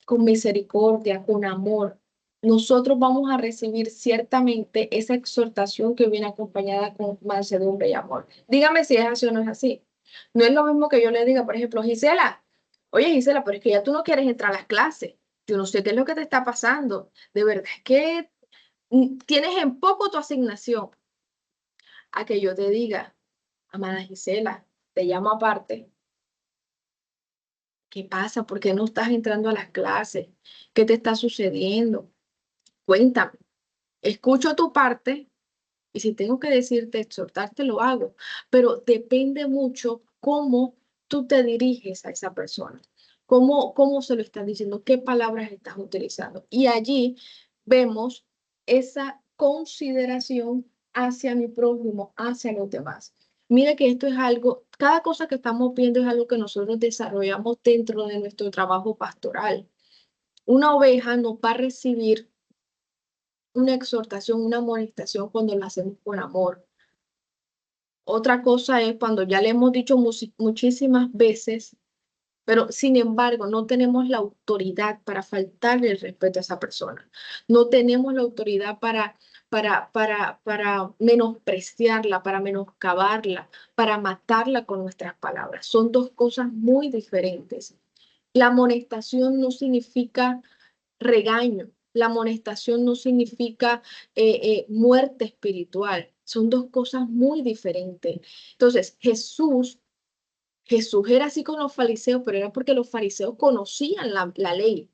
con misericordia, con amor. Nosotros vamos a recibir ciertamente esa exhortación que viene acompañada con mansedumbre y amor. Dígame si es así o no es así. No es lo mismo que yo le diga, por ejemplo, Gisela, oye Gisela, pero es que ya tú no quieres entrar a las clases. Yo no sé qué es lo que te está pasando. De verdad es que tienes en poco tu asignación. A que yo te diga, amada Gisela, te llamo aparte. ¿Qué pasa? ¿Por qué no estás entrando a las clases? ¿Qué te está sucediendo? Cuéntame. Escucho tu parte y si tengo que decirte, exhortarte, lo hago. Pero depende mucho cómo tú te diriges a esa persona. Cómo se lo estás diciendo, qué palabras estás utilizando. Y allí vemos esa consideración hacia mi prójimo, hacia los demás. Mira que esto es algo, cada cosa que estamos viendo es algo que nosotros desarrollamos dentro de nuestro trabajo pastoral. Una oveja no va a recibir una exhortación, una amonestación cuando la hacemos con amor. Otra cosa es cuando ya le hemos dicho muchísimas veces, pero sin embargo no tenemos la autoridad para faltarle el respeto a esa persona. No tenemos la autoridad para menospreciarla, para menoscabarla, para matarla con nuestras palabras. Son dos cosas muy diferentes. La amonestación no significa regaño. La amonestación no significa muerte espiritual. Son dos cosas muy diferentes. Entonces, Jesús era así con los fariseos, pero era porque los fariseos conocían la ley.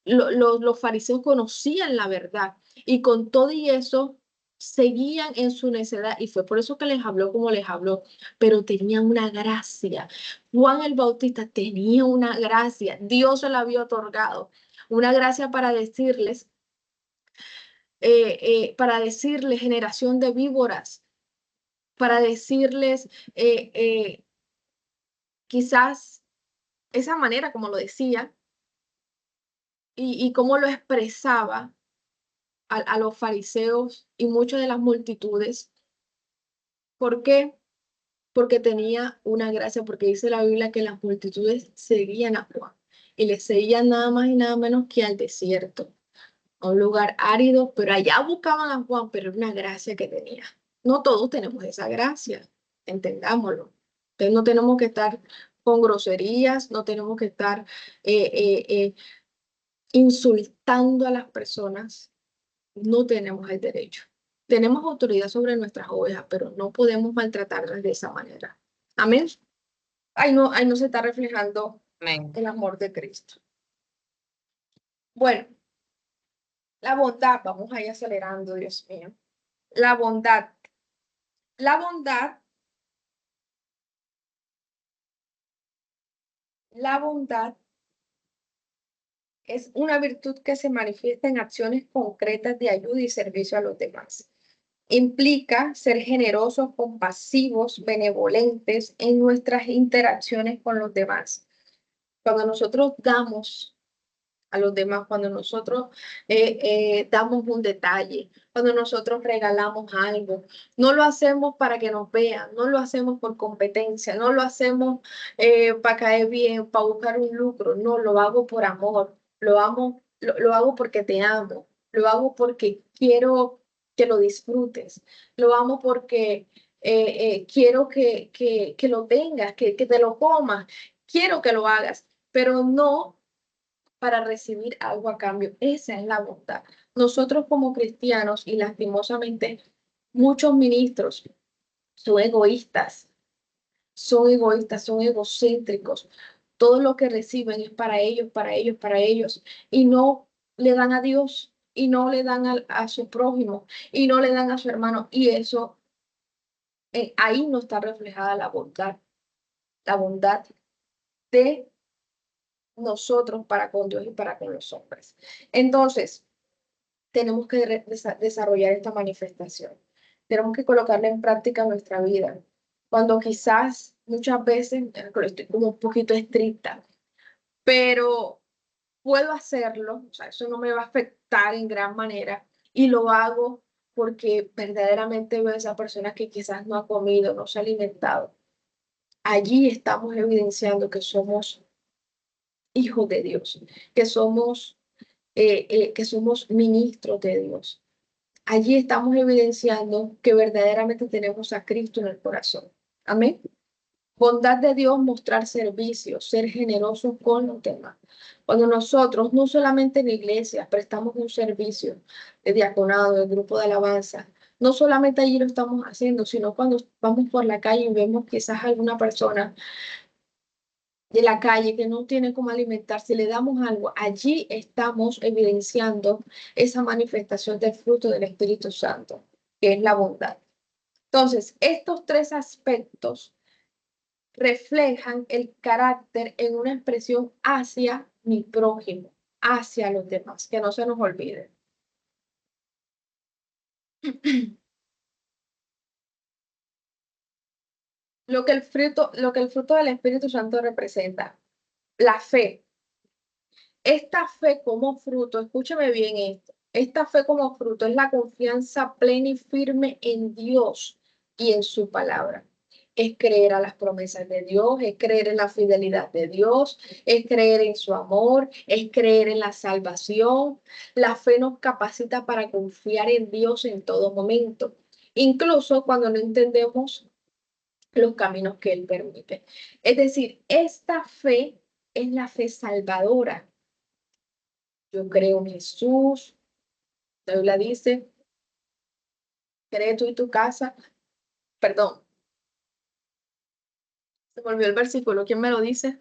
Los fariseos conocían la verdad y con todo y eso seguían en su necedad y fue por eso que les habló como les habló, pero tenían una gracia. Juan el Bautista tenía una gracia, Dios se la había otorgado, una gracia para decirles generación de víboras, para decirles quizás esa manera como lo decía y cómo lo expresaba a los fariseos y muchas de las multitudes. ¿Por qué? Porque tenía una gracia, porque dice la Biblia que las multitudes seguían a Juan y le seguían nada más y nada menos que al desierto, a un lugar árido, pero allá buscaban a Juan, pero era una gracia que tenía. No todos tenemos esa gracia, entendámoslo. Entonces no tenemos que estar con groserías, no tenemos que estar insultando a las personas. No tenemos el derecho. Tenemos autoridad sobre nuestras ovejas, pero no podemos maltratarlas de esa manera. Amén. Ahí no se está reflejando Amén. el amor de Cristo. Bueno, la bondad, vamos a ir acelerando, Dios mío. La bondad. La bondad es una virtud que se manifiesta en acciones concretas de ayuda y servicio a los demás. Implica ser generosos, compasivos, benevolentes en nuestras interacciones con los demás. Cuando nosotros damos a los demás, cuando nosotros damos un detalle, cuando nosotros regalamos algo, no lo hacemos para que nos vean, no lo hacemos por competencia, no lo hacemos para caer bien, para buscar un lucro, no, lo hago por amor, lo hago porque te amo, lo hago porque quiero que lo disfrutes, lo amo porque quiero que lo tengas, que te lo comas, quiero que lo hagas, pero no para recibir algo a cambio. Esa es la bondad. Nosotros como cristianos, y lastimosamente muchos ministros son egoístas, son egocéntricos. Todo lo que reciben es para ellos, para ellos, para ellos, y no le dan a Dios, y no le dan a su prójimo, y no le dan a su hermano, y eso, ahí no está reflejada la bondad de nosotros para con Dios y para con los hombres. Entonces, tenemos que desarrollar esta manifestación. Tenemos que colocarla en práctica en nuestra vida. Cuando quizás muchas veces estoy como un poquito estricta, pero puedo hacerlo, o sea, eso no me va a afectar en gran manera y lo hago porque verdaderamente veo a esa persona que quizás no ha comido, no se ha alimentado. Allí estamos evidenciando que somos hijos de Dios, que somos ministros de Dios. Allí estamos evidenciando que verdaderamente tenemos a Cristo en el corazón. Amén. Bondad de Dios, mostrar servicio, ser generosos con los demás. Cuando nosotros, no solamente en la iglesia, prestamos un servicio de diaconado, de grupo de alabanza, no solamente allí lo estamos haciendo, sino cuando vamos por la calle y vemos quizás alguna persona de la calle que no tiene cómo alimentarse, le damos algo, allí estamos evidenciando esa manifestación del fruto del Espíritu Santo, que es la bondad. Entonces, estos tres aspectos reflejan el carácter en una expresión hacia mi prójimo, hacia los demás, que no se nos olvide. Lo que el fruto del Espíritu Santo representa, la fe. Esta fe como fruto, escúchame bien esto, esta fe como fruto es la confianza plena y firme en Dios y en su palabra. Es creer a las promesas de Dios, es creer en la fidelidad de Dios, es creer en su amor, es creer en la salvación. La fe nos capacita para confiar en Dios en todo momento, incluso cuando no entendemos los caminos que Él permite. Es decir, esta fe es la fe salvadora. Yo creo en Jesús. La Biblia dice, cree tú y tu casa. Perdón, se me olvidó el versículo. ¿Quién me lo dice?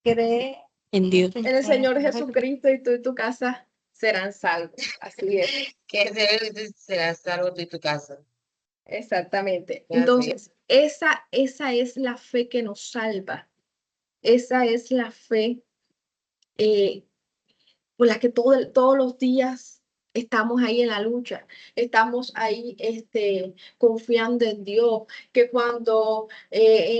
Cree en Dios. En el Señor Jesucristo y tú y tu casa serán salvos. Así es, Que será salvo tú y tu casa. exactamente. Ya sé. Entonces, esa es la fe que nos salva. Esa es la fe por la que todos los días estamos ahí en la lucha, estamos ahí confiando en Dios, que cuando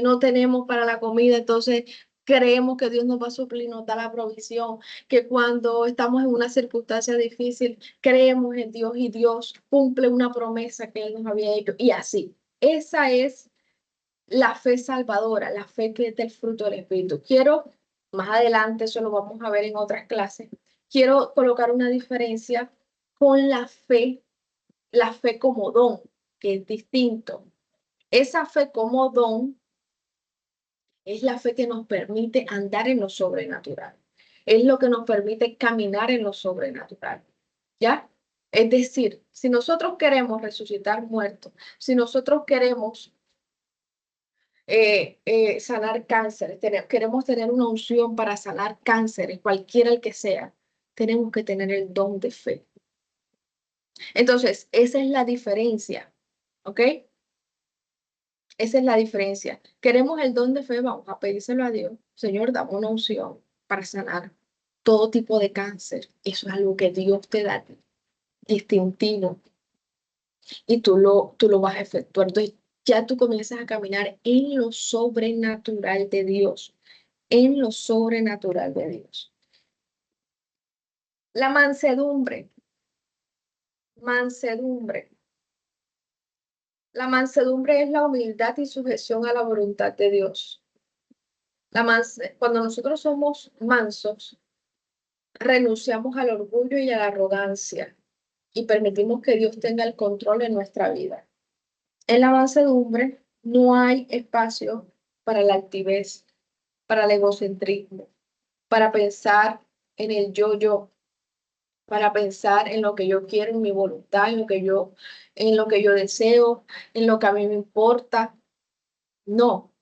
no tenemos para la comida, entonces creemos que Dios nos va a suplir, nos da la provisión, que cuando estamos en una circunstancia difícil, creemos en Dios y Dios cumple una promesa que Él nos había hecho y así. Esa es la fe salvadora, la fe que es del fruto del Espíritu. Más adelante, eso lo vamos a ver en otras clases, quiero colocar una diferencia con la fe como don. que es distinto. Esa fe como don es la fe que nos permite andar en lo sobrenatural. Es lo que nos permite caminar en lo sobrenatural. ¿Ya? Es decir, si nosotros queremos resucitar muertos, si nosotros queremos sanar cáncer, queremos tener una unción para sanar cáncer, cualquiera el que sea, tenemos que tener el don de fe. Entonces, esa es la diferencia, ¿ok? Esa es la diferencia. Queremos el don de fe, vamos a pedírselo a Dios. Señor, dame una unción para sanar todo tipo de cáncer. Eso es algo que Dios te da distintivo y tú lo vas a efectuar. Entonces, ya tú comienzas a caminar en lo sobrenatural de Dios, en lo sobrenatural de Dios. La mansedumbre, mansedumbre. La mansedumbre es la humildad y sujeción a la voluntad de Dios. Cuando nosotros somos mansos, renunciamos al orgullo y a la arrogancia y permitimos que Dios tenga el control en nuestra vida. En la mansedumbre no hay espacio para la altivez, para el egocentrismo, para pensar en el yo, para pensar en lo que yo quiero, en mi voluntad, en lo que yo deseo, en lo que a mí me importa. No.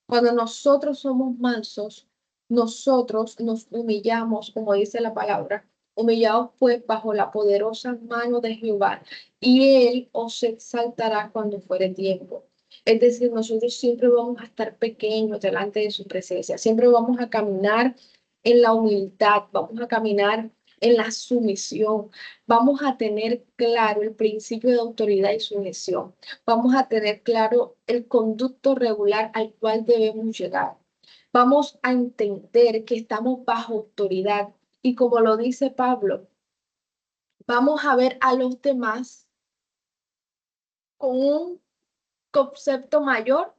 Cuando nosotros somos mansos, nosotros nos humillamos, como dice la palabra, humillados pues bajo la poderosa mano de Jehová, y Él os exaltará cuando fuere tiempo. Es decir, nosotros siempre vamos a estar pequeños delante de su presencia, siempre vamos a caminar en la humildad, vamos a caminar en la sumisión, vamos a tener claro el principio de autoridad y sujeción, vamos a tener claro el conducto regular al cual debemos llegar. Vamos a entender que estamos bajo autoridad y como lo dice Pablo, vamos a ver a los demás con un concepto mayor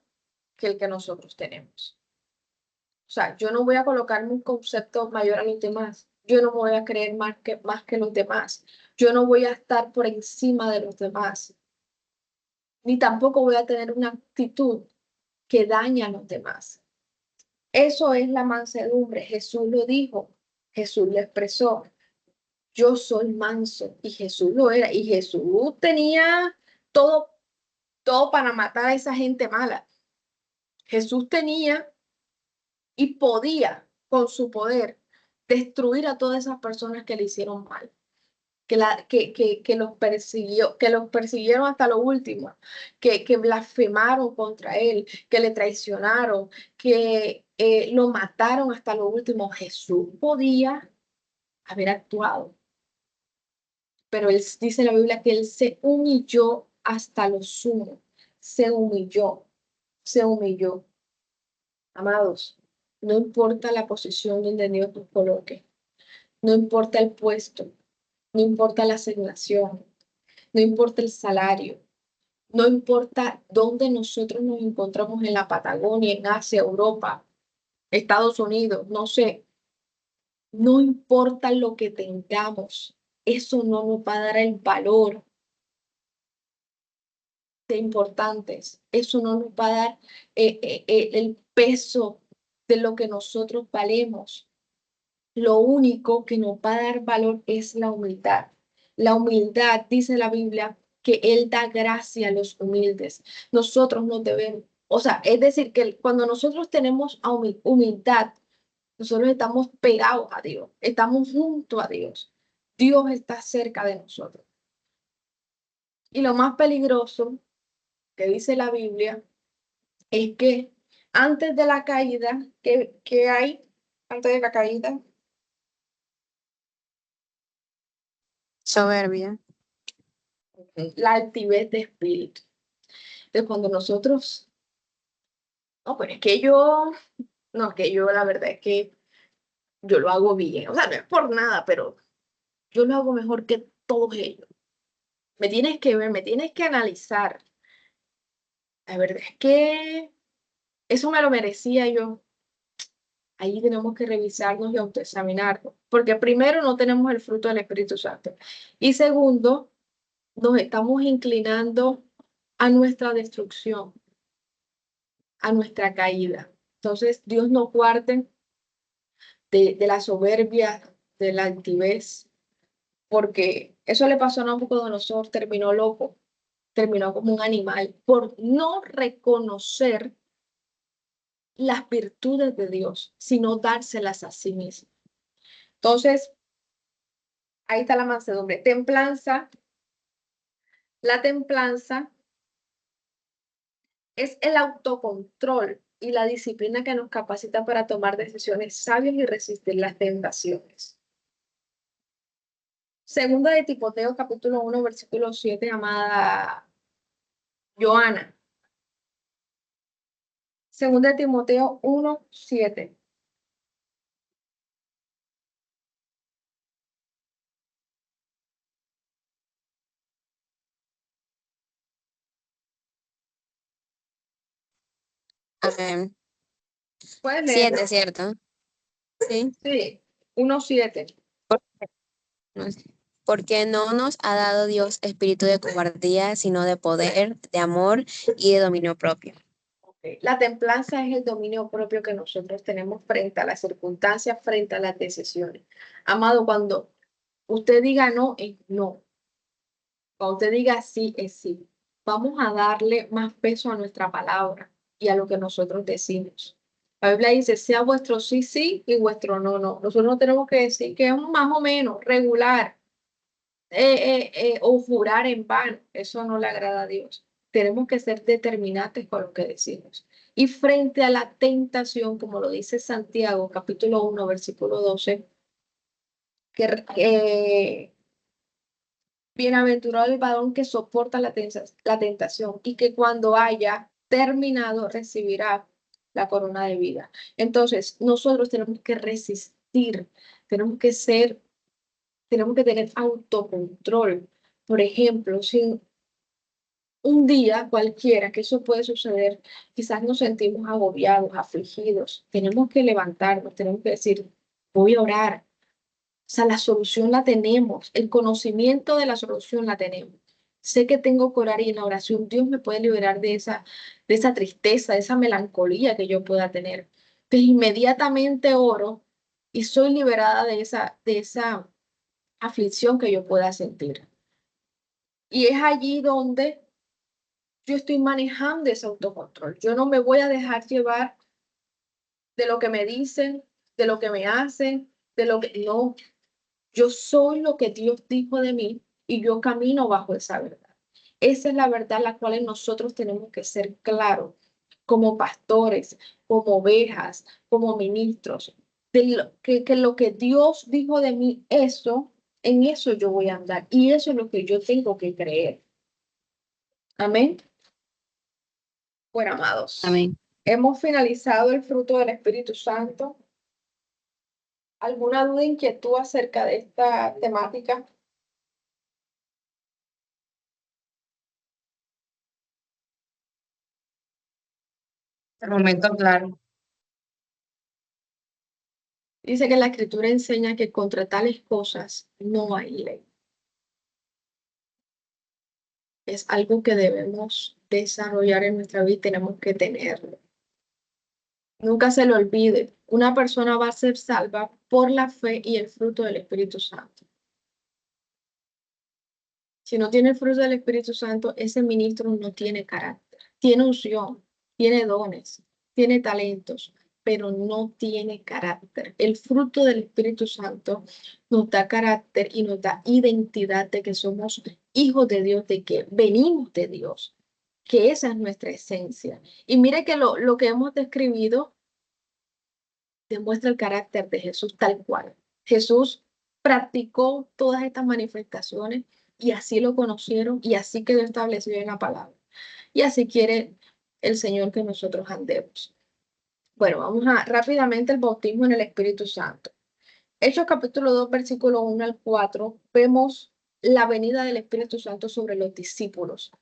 que el que nosotros tenemos. O sea, yo no voy a colocarme un concepto mayor a los demás. Yo no me voy a creer más que los demás. Yo no voy a estar por encima de los demás. Ni tampoco voy a tener una actitud que daña a los demás. Eso es la mansedumbre. Jesús lo dijo, Jesús lo expresó. Yo soy manso y Jesús lo era. Y Jesús tenía todo para matar a esa gente mala. Jesús tenía y podía con su poder destruir a todas esas personas que le hicieron mal. Que los persiguieron hasta lo último, que blasfemaron contra él, que le traicionaron, que lo mataron hasta lo último. Jesús podía haber actuado, pero él dice en la Biblia que él se humilló hasta lo sumo, se humilló. Amados, no importa la posición donde Dios nos coloque, no importa el puesto, no importa la asignación, no importa el salario, no importa dónde nosotros nos encontramos en la Patagonia, en Asia, Europa, Estados Unidos, no sé, no importa lo que tengamos, eso no nos va a dar el valor de importantes, eso no nos va a dar el peso de lo que nosotros valemos. Lo único que nos va a dar valor es la humildad. La humildad, dice la Biblia, que Él da gracia a los humildes. Nosotros no debemos, o sea, es decir, que cuando nosotros tenemos humildad, nosotros estamos pegados a Dios, estamos junto a Dios. Dios está cerca de nosotros. Y lo más peligroso que dice la Biblia es que antes de la caída, ¿qué hay antes de la caída? Soberbia. La altivez de espíritu. Entonces, cuando nosotros, no, pero es que yo la verdad es que yo lo hago bien, o sea, no es por nada, pero yo lo hago mejor que todos ellos. Me tienes que ver, me tienes que analizar. La verdad es que eso me lo merecía yo. Ahí tenemos que revisarnos y autoexaminarnos, porque primero no tenemos el fruto del Espíritu Santo y segundo, nos estamos inclinando a nuestra destrucción, a nuestra caída. Entonces, Dios nos guarde de la soberbia, de la altivez, porque eso le pasó a Nabucodonosor, terminó loco, terminó como un animal por no reconocer las virtudes de Dios, sino dárselas a sí mismo. Entonces, ahí está la mansedumbre. Templanza. La templanza es el autocontrol y la disciplina que nos capacita para tomar decisiones sabias y resistir las tentaciones. Segunda de Timoteo, capítulo 1, versículo 7, amada Joana. Segunda de Timoteo 1, 7. Amén. ¿Puedes leerlo? 7, ¿cierto? Sí. Sí, 1, 7. Porque no nos ha dado Dios espíritu de cobardía, sino de poder, de amor y de dominio propio. Okay. La templanza es el dominio propio que nosotros tenemos frente a las circunstancias, frente a las decisiones. Amado, cuando usted diga no, es no. Cuando usted diga sí, es sí. Vamos a darle más peso a nuestra palabra y a lo que nosotros decimos. La Biblia dice, sea vuestro sí, sí y vuestro no, no. Nosotros no tenemos que decir que es más o menos regular o jurar en vano. Eso no le agrada a Dios. Tenemos que ser determinantes con lo que decimos. Y frente a la tentación, como lo dice Santiago, capítulo 1, versículo 12, que bienaventurado el varón que soporta la tentación y que cuando haya terminado recibirá la corona de vida. Entonces, nosotros tenemos que resistir, tenemos que tener autocontrol. Por ejemplo, si un día cualquiera, que eso puede suceder, quizás nos sentimos agobiados, afligidos, tenemos que levantarnos, tenemos que decir, voy a orar. O sea, la solución la tenemos, el conocimiento de la solución la tenemos. Sé que tengo que orar y en la oración Dios me puede liberar de esa tristeza, de esa melancolía que yo pueda tener. Entonces inmediatamente oro y soy liberada de esa aflicción que yo pueda sentir. Y es allí donde yo estoy manejando ese autocontrol. Yo no me voy a dejar llevar de lo que me dicen, de lo que me hacen, de lo que no. Yo soy lo que Dios dijo de mí y yo camino bajo esa verdad. Esa es la verdad la cual nosotros tenemos que ser claros como pastores, como ovejas, como ministros, que lo que Dios dijo de mí, eso, en eso yo voy a andar y eso es lo que yo tengo que creer. Amén. Bueno, amados, Amén. hemos finalizado el fruto del Espíritu Santo. ¿Alguna duda, inquietud acerca de esta temática? El momento claro. Dice que la Escritura enseña que contra tales cosas no hay ley. Es algo que debemos desarrollar en nuestra vida y tenemos que tenerlo. Nunca se lo olvide. Una persona va a ser salva por la fe y el fruto del Espíritu Santo. Si no tiene el fruto del Espíritu Santo, ese ministro no tiene carácter. Tiene unción, tiene dones, tiene talentos, pero no tiene carácter. El fruto del Espíritu Santo nos da carácter y nos da identidad de que somos hijos de Dios, de que venimos de Dios, que esa es nuestra esencia. Y mire que lo que hemos describido demuestra el carácter de Jesús tal cual. Jesús practicó todas estas manifestaciones y así lo conocieron y así quedó establecido en la palabra. Y así quiere el Señor que nosotros andemos. Bueno, vamos a rápidamente el bautismo en el Espíritu Santo. Hechos capítulo 2, versículo 1 al 4, vemos la venida del Espíritu Santo sobre los discípulos.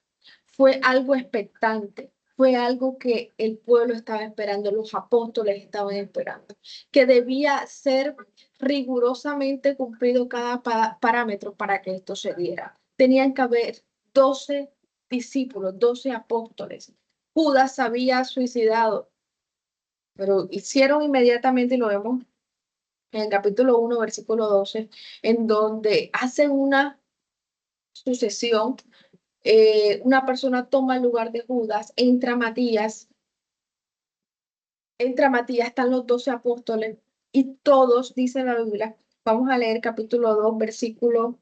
Fue algo expectante, fue algo que el pueblo estaba esperando, los apóstoles estaban esperando, que debía ser rigurosamente cumplido cada parámetro para que esto se diera. Tenían que haber 12 discípulos, 12 apóstoles. Judas se había suicidado, pero hicieron inmediatamente, y lo vemos en el capítulo 1, versículo 12, en donde hacen una sucesión. Una persona toma el lugar de Judas, entra Matías, están los 12 apóstoles y todos, dice la Biblia, vamos a leer capítulo 2, versículo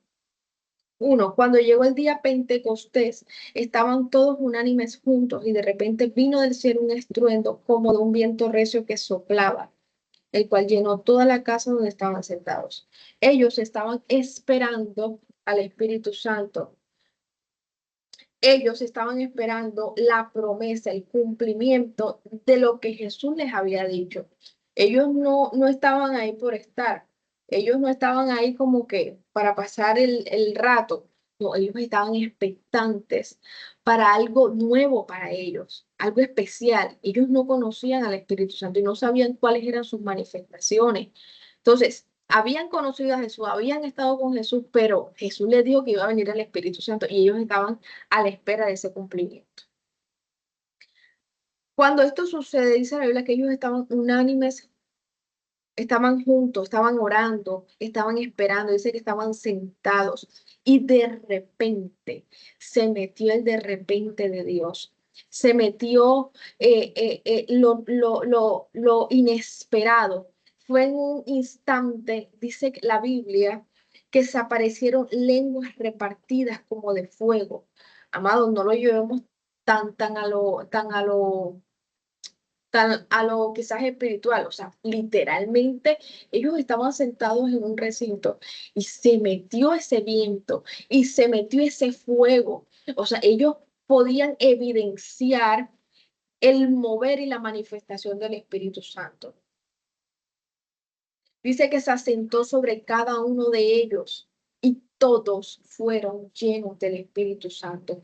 1. Cuando llegó el día Pentecostés, estaban todos unánimes juntos y de repente vino del cielo un estruendo como de un viento recio que soplaba, el cual llenó toda la casa donde estaban sentados. Ellos estaban esperando al Espíritu Santo. Ellos estaban esperando la promesa, el cumplimiento de lo que Jesús les había dicho. Ellos no estaban ahí por estar. Ellos no estaban ahí como que para pasar el rato. No, ellos estaban expectantes para algo nuevo para ellos, algo especial. Ellos no conocían al Espíritu Santo y no sabían cuáles eran sus manifestaciones. Entonces, habían conocido a Jesús, habían estado con Jesús, pero Jesús les dijo que iba a venir el Espíritu Santo y ellos estaban a la espera de ese cumplimiento. Cuando esto sucede, dice la Biblia que ellos estaban unánimes, estaban juntos, estaban orando, estaban esperando, dice que estaban sentados y de repente se metió el de repente de Dios. Se metió lo inesperado. Fue en un instante, dice la Biblia, que se aparecieron lenguas repartidas como de fuego. Amados, no lo llevemos tan a lo quizás espiritual, o sea, literalmente ellos estaban sentados en un recinto y se metió ese viento y se metió ese fuego, o sea, ellos podían evidenciar el mover y la manifestación del Espíritu Santo. Dice que se asentó sobre cada uno de ellos y todos fueron llenos del Espíritu Santo.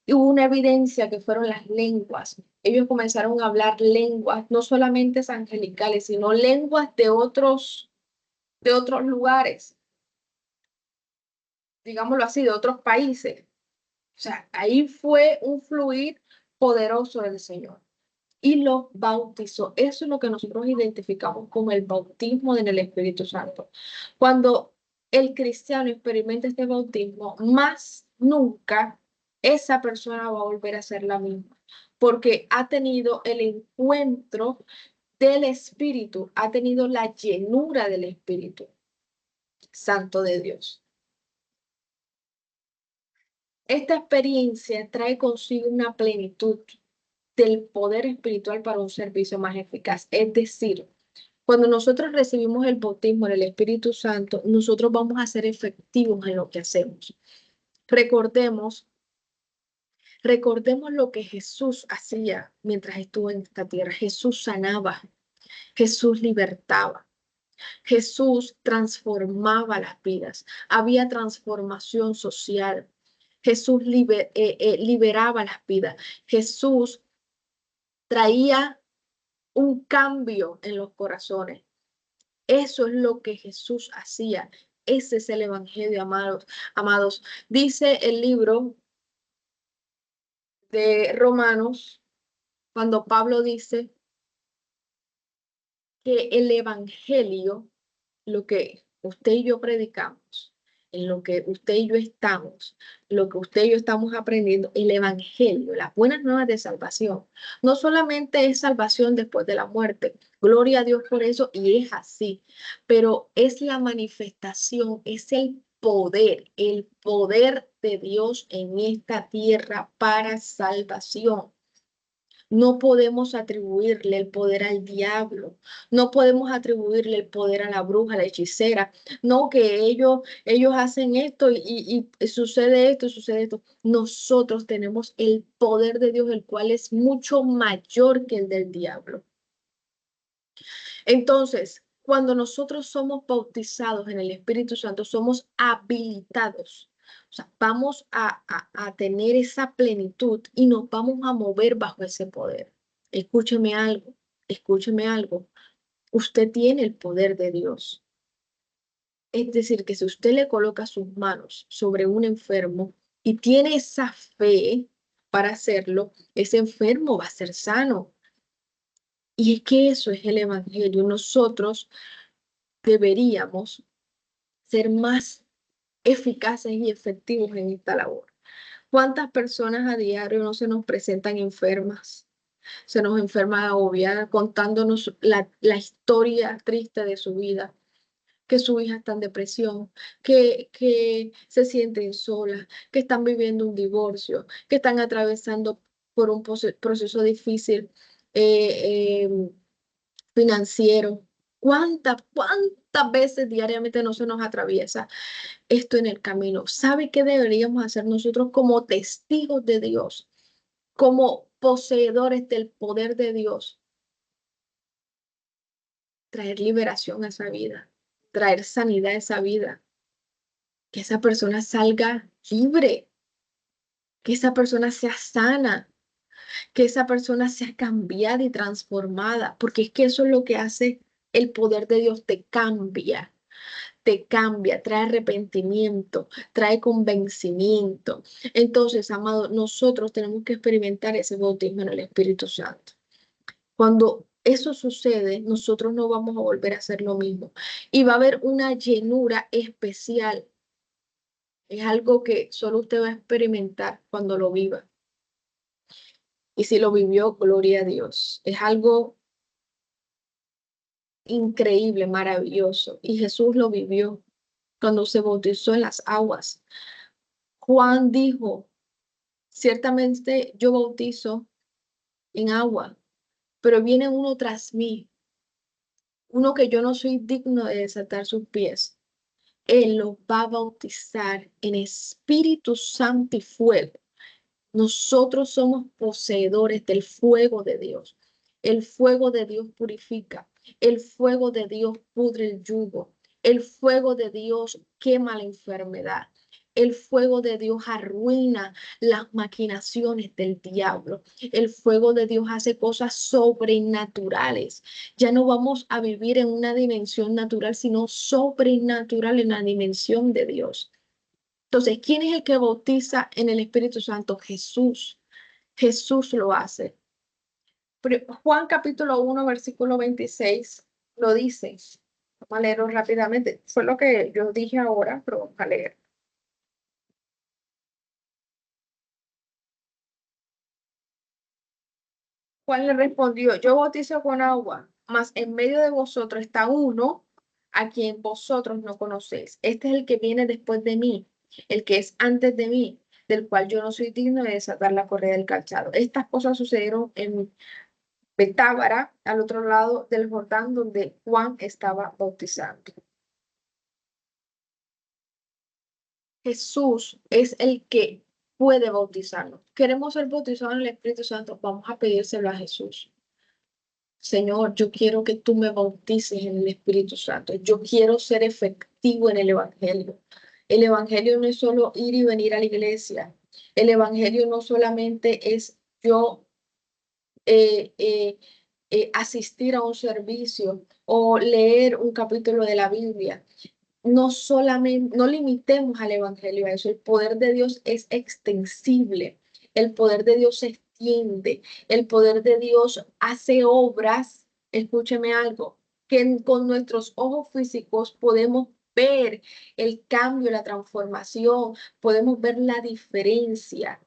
Y hubo una evidencia que fueron las lenguas. Ellos comenzaron a hablar lenguas, no solamente angelicales, sino lenguas de otros lugares, digámoslo así, de otros países. O sea, ahí fue un fluir poderoso del Señor y los bautizó. Eso es lo que nosotros identificamos como el bautismo en el Espíritu Santo. Cuando el cristiano experimenta este bautismo, más nunca esa persona va a volver a ser la misma, porque ha tenido el encuentro del Espíritu, ha tenido la llenura del Espíritu Santo de Dios. Esta experiencia trae consigo una plenitud del poder espiritual para un servicio más eficaz. Es decir, cuando nosotros recibimos el bautismo en el Espíritu Santo, nosotros vamos a ser efectivos en lo que hacemos. Recordemos lo que Jesús hacía mientras estuvo en esta tierra. Jesús sanaba, Jesús libertaba, Jesús transformaba las vidas. Había transformación social. Jesús liberaba las vidas. Jesús traía un cambio en los corazones. Eso es lo que Jesús hacía. Ese es el evangelio, amados. Dice el libro de Romanos, cuando Pablo dice que el evangelio, lo que usted y yo predicamos, en lo que usted y yo estamos, lo que usted y yo estamos aprendiendo, el evangelio, las buenas nuevas de salvación, no solamente es salvación después de la muerte, gloria a Dios por eso, y es así, pero es la manifestación, es el poder de Dios en esta tierra para salvación. No podemos atribuirle el poder al diablo, no podemos atribuirle el poder a la bruja, a la hechicera, no que ellos hacen esto y sucede esto, sucede esto. Nosotros tenemos el poder de Dios, el cual es mucho mayor que el del diablo. Entonces, cuando nosotros somos bautizados en el Espíritu Santo, somos habilitados. O sea, vamos a tener esa plenitud y nos vamos a mover bajo ese poder. Escúcheme algo, escúcheme algo. Usted tiene el poder de Dios. Es decir, que si usted le coloca sus manos sobre un enfermo y tiene esa fe, para hacerlo, ese enfermo va a ser sano. Y es que eso es el evangelio. Nosotros deberíamos ser más eficaces y efectivos en esta labor. ¿Cuántas personas a diario no se nos presentan enfermas? Se nos enferma agobiada contándonos la historia triste de su vida, que su hija está en depresión, que se sienten solas, que están viviendo un divorcio, que están atravesando por un proceso difícil financiero. ¿Cuántas veces diariamente no se nos atraviesa esto en el camino? ¿Sabe qué deberíamos hacer nosotros como testigos de Dios, como poseedores del poder de Dios? Traer liberación a esa vida, traer sanidad a esa vida, que esa persona salga libre, que esa persona sea sana, que esa persona sea cambiada y transformada, porque es que eso es lo que hace el poder de Dios, te cambia, trae arrepentimiento, trae convencimiento. Entonces, amado, nosotros tenemos que experimentar ese bautismo en el Espíritu Santo. Cuando eso sucede, nosotros no vamos a volver a hacer lo mismo. Y va a haber una llenura especial. Es algo que solo usted va a experimentar cuando lo viva. Y si lo vivió, gloria a Dios. Es algo increíble, maravilloso. Y Jesús lo vivió cuando se bautizó en las aguas. Juan dijo, ciertamente yo bautizo en agua, pero viene uno tras mí, uno que yo no soy digno de desatar sus pies. Él los va a bautizar en Espíritu Santo y fuego. Nosotros somos poseedores del fuego de Dios. El fuego de Dios purifica. El fuego de Dios pudre el yugo. El fuego de Dios quema la enfermedad. El fuego de Dios arruina las maquinaciones del diablo. El fuego de Dios hace cosas sobrenaturales. Ya no vamos a vivir en una dimensión natural, sino sobrenatural en la dimensión de Dios. Entonces, ¿quién es el que bautiza en el Espíritu Santo? Jesús. Jesús lo hace. Juan capítulo 1, versículo 26 lo dice. Vamos a leerlo rápidamente. Fue lo que yo dije ahora, pero vamos a leer. Juan le respondió, yo bautizo con agua, mas en medio de vosotros está uno a quien vosotros no conocéis. Este es el que viene después de mí, el que es antes de mí, del cual yo no soy digno de desatar la correa del calzado. Estas cosas sucedieron en Betábara, al otro lado del Jordán, donde Juan estaba bautizando. Jesús es el que puede bautizarnos. Queremos ser bautizados en el Espíritu Santo, vamos a pedírselo a Jesús. Señor, yo quiero que tú me bautices en el Espíritu Santo. Yo quiero ser efectivo en el Evangelio. El Evangelio no es solo ir y venir a la iglesia. El Evangelio no solamente es yo asistir a un servicio o leer un capítulo de la Biblia. No solamente, no limitemos al Evangelio a eso. El poder de Dios es extensible. El poder de Dios se extiende. El poder de Dios hace obras. Escúcheme algo, que con nuestros ojos físicos podemos ver el cambio, la transformación, podemos ver la diferencia.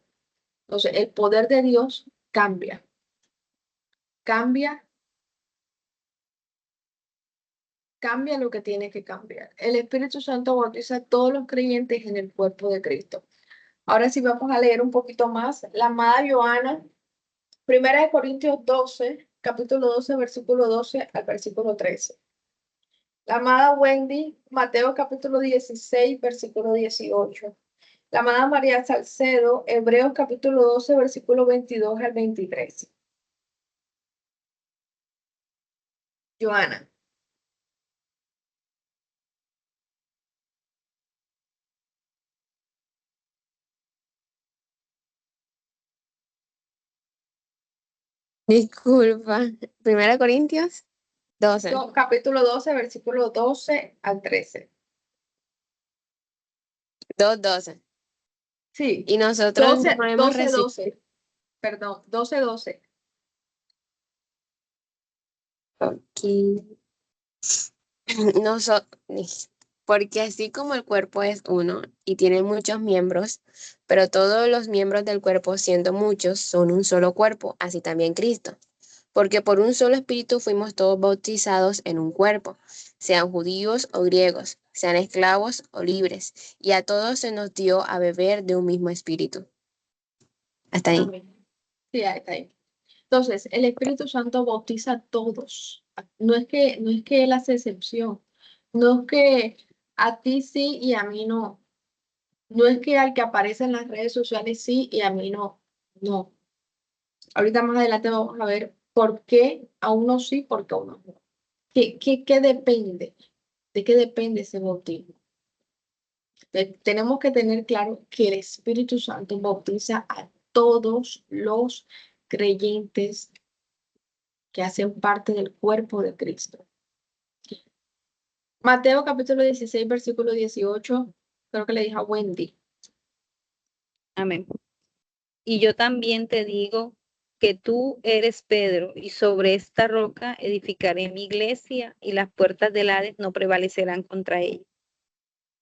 Entonces, el poder de Dios cambia lo que tiene que cambiar. El Espíritu Santo bautiza a todos los creyentes en el cuerpo de Cristo. Ahora sí vamos a leer un poquito más. La amada Joana, 1 Corintios 12, capítulo 12, versículo 12 al versículo 13. La amada Wendy, Mateo capítulo 16, versículo 18. La amada María Salcedo, Hebreos capítulo 12, versículo 22 al 23. Joana. Disculpa. 1 Corintios 12. Capítulo 12, versículo 12 al 13. 2:12. Sí, Y nosotros 12, no hemos 12, recibido. 12. Perdón, 12:12. Ok. Noso- Porque así como el cuerpo es uno y tiene muchos miembros, pero todos los miembros del cuerpo, siendo muchos, son un solo cuerpo, así también Cristo. Porque por un solo espíritu fuimos todos bautizados en un cuerpo, sean judíos o griegos, sean esclavos o libres, y a todos se nos dio a beber de un mismo espíritu. Hasta ahí. Amén. Sí, ahí está ahí. Entonces, el Espíritu Santo bautiza a todos. No es que Él hace excepción. No es que a ti sí y a mí no. No es que al que aparece en las redes sociales sí y a mí no. No. Ahorita más adelante vamos a ver por qué a uno sí, por qué a uno no. ¿Qué depende? ¿De qué depende ese bautismo? Tenemos que tener claro que el Espíritu Santo bautiza a todos los creyentes que hacen parte del cuerpo de Cristo. Mateo capítulo 16, versículo 18, creo que le dije a Wendy. Amén. Y yo también te digo que tú eres Pedro, y sobre esta roca edificaré mi iglesia, y las puertas del Hades no prevalecerán contra ella.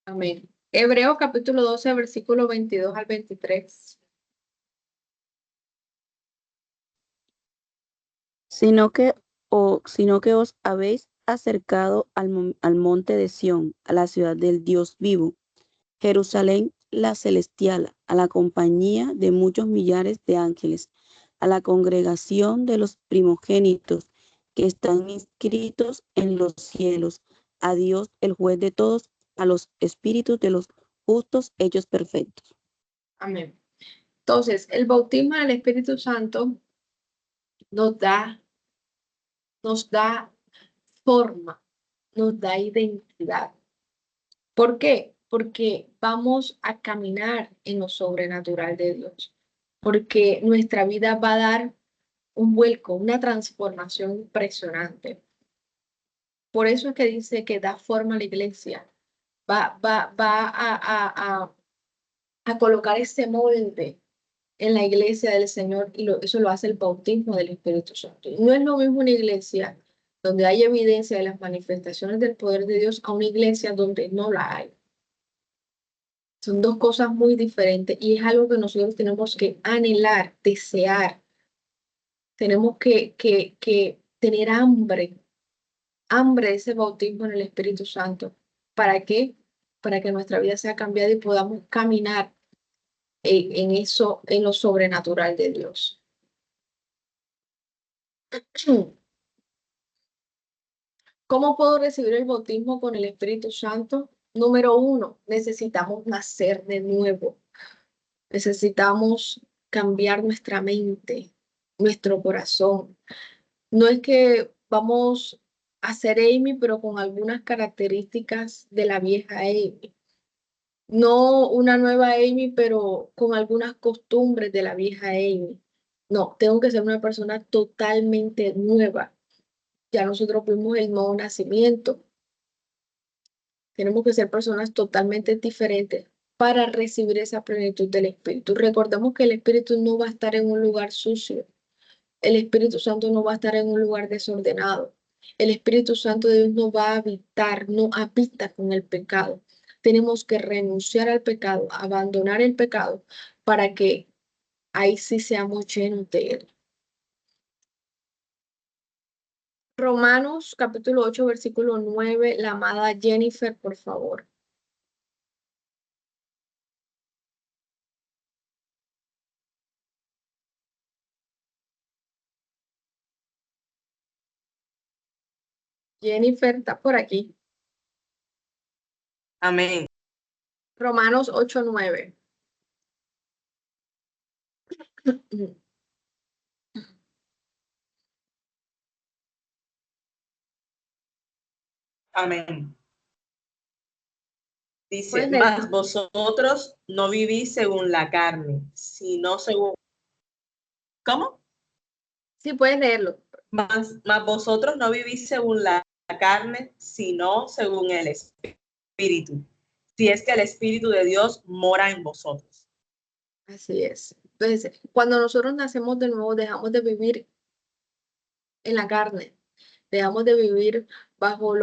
Amén. Hebreos capítulo 12, versículo 22 al 23. Sino que os habéis acercado al monte de Sión, a la ciudad del Dios vivo, Jerusalén la celestial, a la compañía de muchos millares de ángeles, a la congregación de los primogénitos que están inscritos en los cielos, a Dios el juez de todos, a los espíritus de los justos hechos perfectos. Amén. Entonces, el bautismo del Espíritu Santo nos da forma, nos da identidad. ¿Por qué? Porque vamos a caminar en lo sobrenatural de Dios. Porque nuestra vida va a dar un vuelco, una transformación impresionante. Por eso es que dice que da forma a la iglesia. Va a colocar ese molde en la iglesia del Señor y eso lo hace el bautismo del Espíritu Santo. Y no es lo mismo una iglesia donde hay evidencia de las manifestaciones del poder de Dios a una iglesia donde no la hay. Son dos cosas muy diferentes y es algo que nosotros tenemos que anhelar, desear. Tenemos que tener hambre de ese bautismo en el Espíritu Santo. ¿Para qué? Para que nuestra vida sea cambiada y podamos caminar en eso, en lo sobrenatural de Dios. ¿Cómo puedo recibir el bautismo con el Espíritu Santo? Número 1, necesitamos nacer de nuevo. Necesitamos cambiar nuestra mente, nuestro corazón. No es que vamos a ser Amy, pero con algunas características de la vieja Amy. No una nueva Amy, pero con algunas costumbres de la vieja Amy. No, tengo que ser una persona totalmente nueva. Ya nosotros vimos el nuevo nacimiento. Tenemos que ser personas totalmente diferentes para recibir esa plenitud del Espíritu. Recordemos que el Espíritu no va a estar en un lugar sucio. El Espíritu Santo no va a estar en un lugar desordenado. El Espíritu Santo de Dios no va a habitar, no habita con el pecado. Tenemos que renunciar al pecado, abandonar el pecado para que ahí sí seamos llenos de él. Romanos capítulo 8, versículo 9, la amada Jennifer, por favor. Jennifer está por aquí. Amén. Romanos 8, 9. Amén. Dice, ¿Puedes mas leerlo? vosotros no vivís según la carne, sino según... ¿Cómo? Sí, puedes leerlo. Mas vosotros no vivís según la carne, sino según el Espíritu. Si es que el Espíritu de Dios mora en vosotros. Así es. Entonces, cuando nosotros nacemos de nuevo, dejamos de vivir en la carne, dejamos de vivir bajo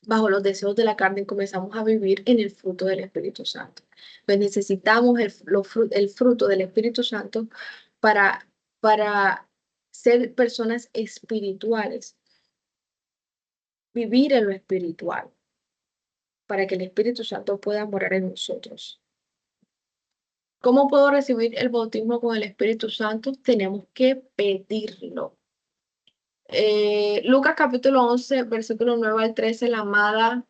bajo los deseos de la carne y comenzamos a vivir en el fruto del Espíritu Santo. Pues necesitamos el fruto del Espíritu Santo para, para ser personas espirituales, vivir en lo espiritual, para que el Espíritu Santo pueda morar en nosotros. ¿Cómo puedo recibir el bautismo con el Espíritu Santo? Tenemos que pedirlo. Lucas capítulo 11, versículo 9 al 13, la amada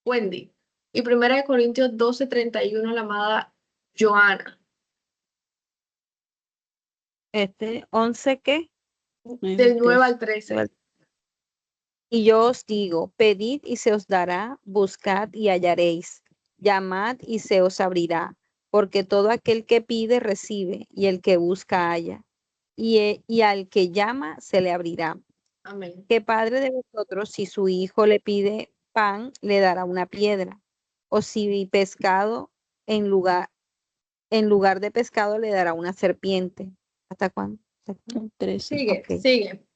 Wendy. Y 1 Corintios 12:31, la amada Joana. 11, ¿qué? Del 9 al 13. Y yo os digo, pedid y se os dará, buscad y hallaréis, llamad y se os abrirá, porque todo aquel que pide recibe, y el que busca halla, y al que llama se le abrirá. Amén. ¿Qué padre de vosotros, si su hijo le pide pan, le dará una piedra? O si pescado, en lugar de pescado, le dará una serpiente. ¿Hasta cuándo? ¿Hasta cuándo? 13. Sigue, Ok. sigue.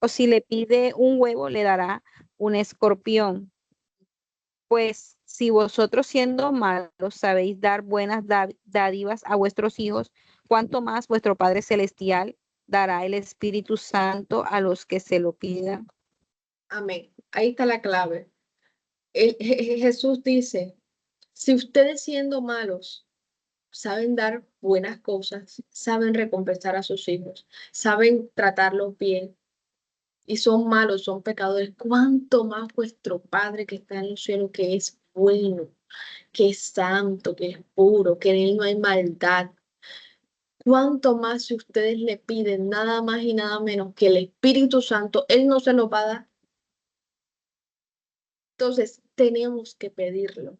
O si le pide un huevo, le dará un escorpión. Pues si vosotros siendo malos sabéis dar buenas dádivas a vuestros hijos, cuánto más vuestro Padre Celestial dará el Espíritu Santo a los que se lo pidan. Amén. Ahí está la clave. Jesús dice, si ustedes siendo malos saben dar buenas cosas, saben recompensar a sus hijos, saben tratarlos bien y son malos, son pecadores, ¿cuánto más vuestro Padre que está en los cielos, que es bueno, que es santo, que es puro, que en él no hay maldad? ¿Cuánto más si ustedes le piden nada más y nada menos que el Espíritu Santo, él no se lo va a dar? Entonces, tenemos que pedirlo.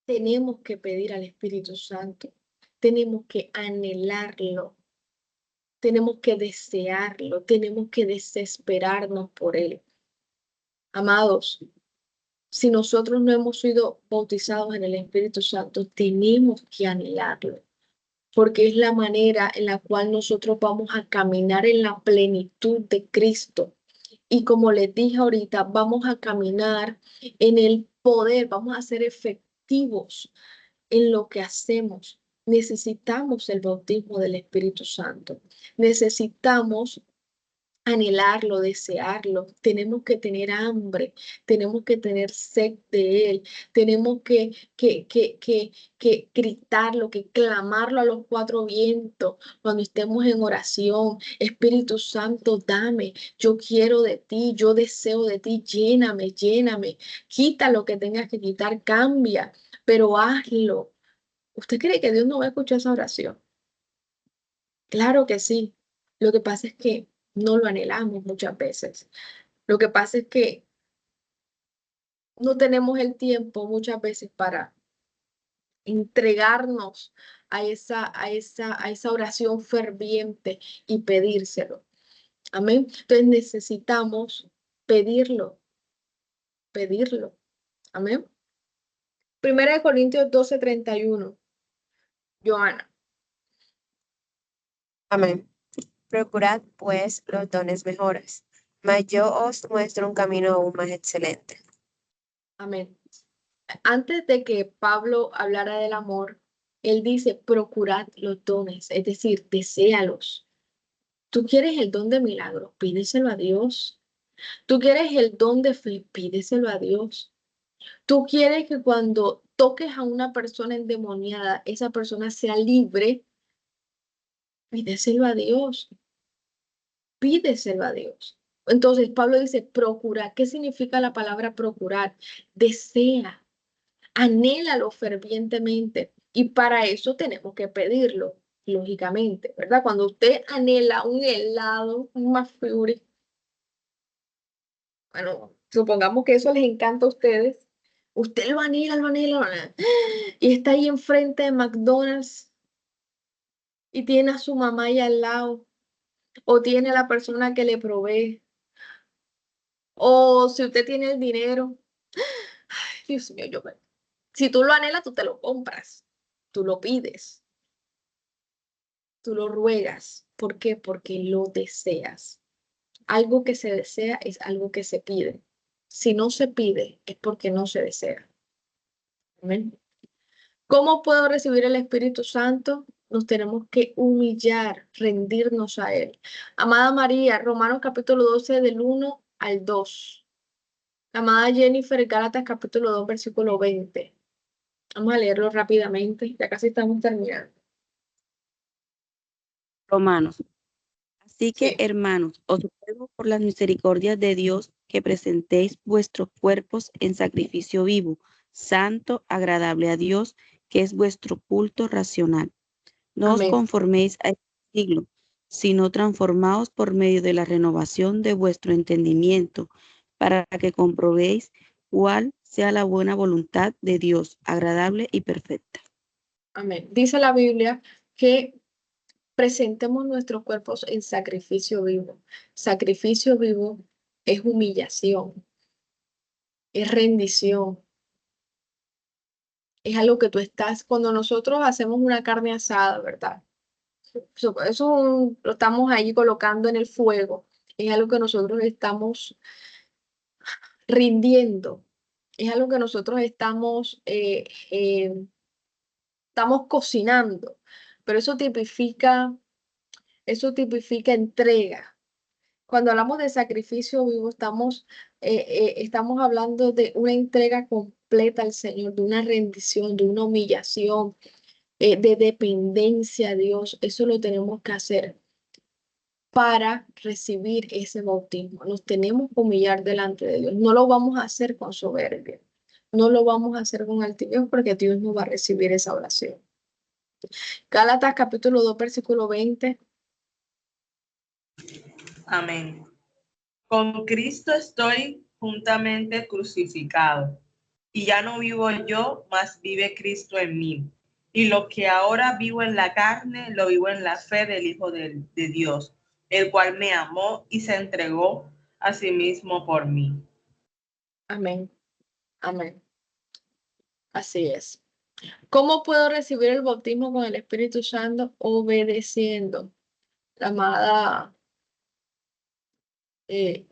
Tenemos que pedir al Espíritu Santo. Tenemos que anhelarlo. Tenemos que desearlo. Tenemos que desesperarnos por él. Amados, si nosotros no hemos sido bautizados en el Espíritu Santo, tenemos que anhelarlo, porque es la manera en la cual nosotros vamos a caminar en la plenitud de Cristo. Y como les dije ahorita, vamos a caminar en el poder, vamos a ser efectivos en lo que hacemos. Necesitamos el bautismo del Espíritu Santo. Necesitamos anhelarlo, desearlo. Tenemos que tener hambre, tenemos que tener sed de Él, tenemos que gritarlo, que clamarlo a los cuatro vientos cuando estemos en oración. Espíritu Santo, dame, yo quiero de ti, yo deseo de ti, lléname, lléname, quita lo que tengas que quitar, cambia, pero hazlo. ¿Usted cree que Dios no va a escuchar esa oración? Claro que sí. Lo que pasa es que no lo anhelamos muchas veces. Lo que pasa es que no tenemos el tiempo muchas veces para entregarnos a esa oración ferviente y pedírselo. Amén. Entonces necesitamos pedirlo, pedirlo. Amén. 1 Corintios 12:31. Joana. Amén. Procurad, pues, los dones mejores, mas yo os muestro un camino aún más excelente. Amén. Antes de que Pablo hablara del amor, él dice, procurad los dones, es decir, deséalos. Tú quieres el don de milagros, pídeselo a Dios. Tú quieres el don de fe, pídeselo a Dios. Tú quieres que cuando toques a una persona endemoniada, esa persona sea libre, pídeselo a Dios. Pídeselo a Dios. Entonces Pablo dice, procurar. ¿Qué significa la palabra procurar? Desea. Anhélalo fervientemente y para eso tenemos que pedirlo, lógicamente, ¿verdad? Cuando usted anhela un helado, un McFlurry, bueno, supongamos que eso les encanta a ustedes, usted lo anhela, lo anhela, lo anhela, y está ahí enfrente de McDonald's y tiene a su mamá ahí al lado, o tiene a la persona que le provee, o si usted tiene el dinero, ay, Dios mío, Si tú lo anhelas, tú te lo compras, tú lo pides, tú lo ruegas. ¿Por qué? Porque lo deseas. Algo que se desea es algo que se pide. Si no se pide, es porque no se desea. Amén. ¿Cómo puedo recibir el Espíritu Santo? Nos tenemos que humillar, rendirnos a Él. Amada María, Romanos capítulo 12 del 1 al 2. Amada Jennifer, Gálatas capítulo 2, versículo 20. Vamos a leerlo rápidamente, ya casi estamos terminando. Romanos. Así que, Sí, hermanos, os ruego por las misericordias de Dios que presentéis vuestros cuerpos en sacrificio vivo, santo, agradable a Dios, que es vuestro culto racional. No os amén, conforméis a este siglo, sino transformaos por medio de la renovación de vuestro entendimiento, para que comprobéis cuál sea la buena voluntad de Dios, agradable y perfecta. amén. Dice la Biblia que presentemos nuestros cuerpos en sacrificio vivo. Sacrificio vivo es humillación, es rendición, es algo que tú estás, cuando nosotros hacemos una carne asada, ¿verdad? Eso lo estamos ahí colocando en el fuego, es algo que nosotros estamos rindiendo, es algo que nosotros estamos cocinando, pero eso tipifica entrega. Cuando hablamos de sacrificio vivo, estamos hablando de una entrega completa al Señor, de una rendición, de una humillación, de dependencia a Dios. Eso lo tenemos que hacer para recibir ese bautismo. Nos tenemos que humillar delante de Dios. No lo vamos a hacer con soberbia. No lo vamos a hacer con altivez porque Dios no va a recibir esa oración. Gálatas capítulo 2, versículo 20. Amén. Con Cristo estoy juntamente crucificado, y ya no vivo yo, mas vive Cristo en mí. Y lo que ahora vivo en la carne, lo vivo en la fe del Hijo de Dios, el cual me amó y se entregó a sí mismo por mí. Amén. Amén. Así es. ¿Cómo puedo recibir el bautismo con el Espíritu Santo? Obedeciendo. La amada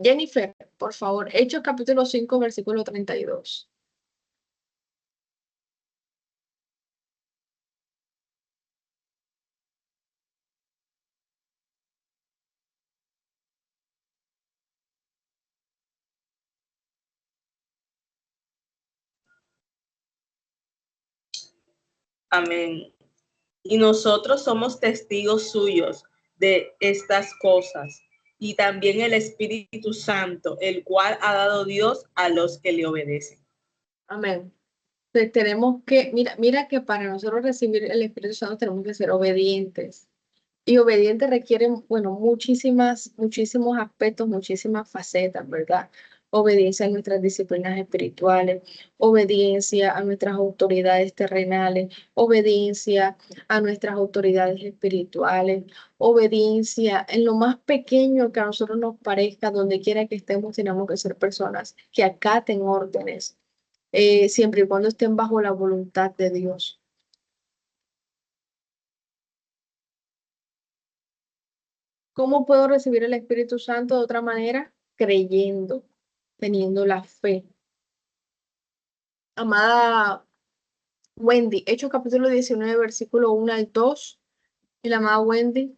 Jennifer, por favor, Hechos capítulo 5, versículo 32. Amén. Y nosotros somos testigos suyos de estas cosas, y también el Espíritu Santo, el cual ha dado Dios a los que le obedecen. Amén. Entonces, tenemos que, mira que para nosotros recibir el Espíritu Santo tenemos que ser obedientes. Y obediente requiere, bueno, muchísimos aspectos, muchísimas facetas, ¿verdad? Obediencia a nuestras disciplinas espirituales, obediencia a nuestras autoridades terrenales, obediencia a nuestras autoridades espirituales, obediencia en lo más pequeño que a nosotros nos parezca, donde quiera que estemos, tenemos que ser personas que acaten órdenes, siempre y cuando estén bajo la voluntad de Dios. ¿Cómo puedo recibir el Espíritu Santo de otra manera? Creyendo, teniendo la fe. Amada Wendy, Hechos capítulo 19, versículo 1 al 2. Y la amada Wendy,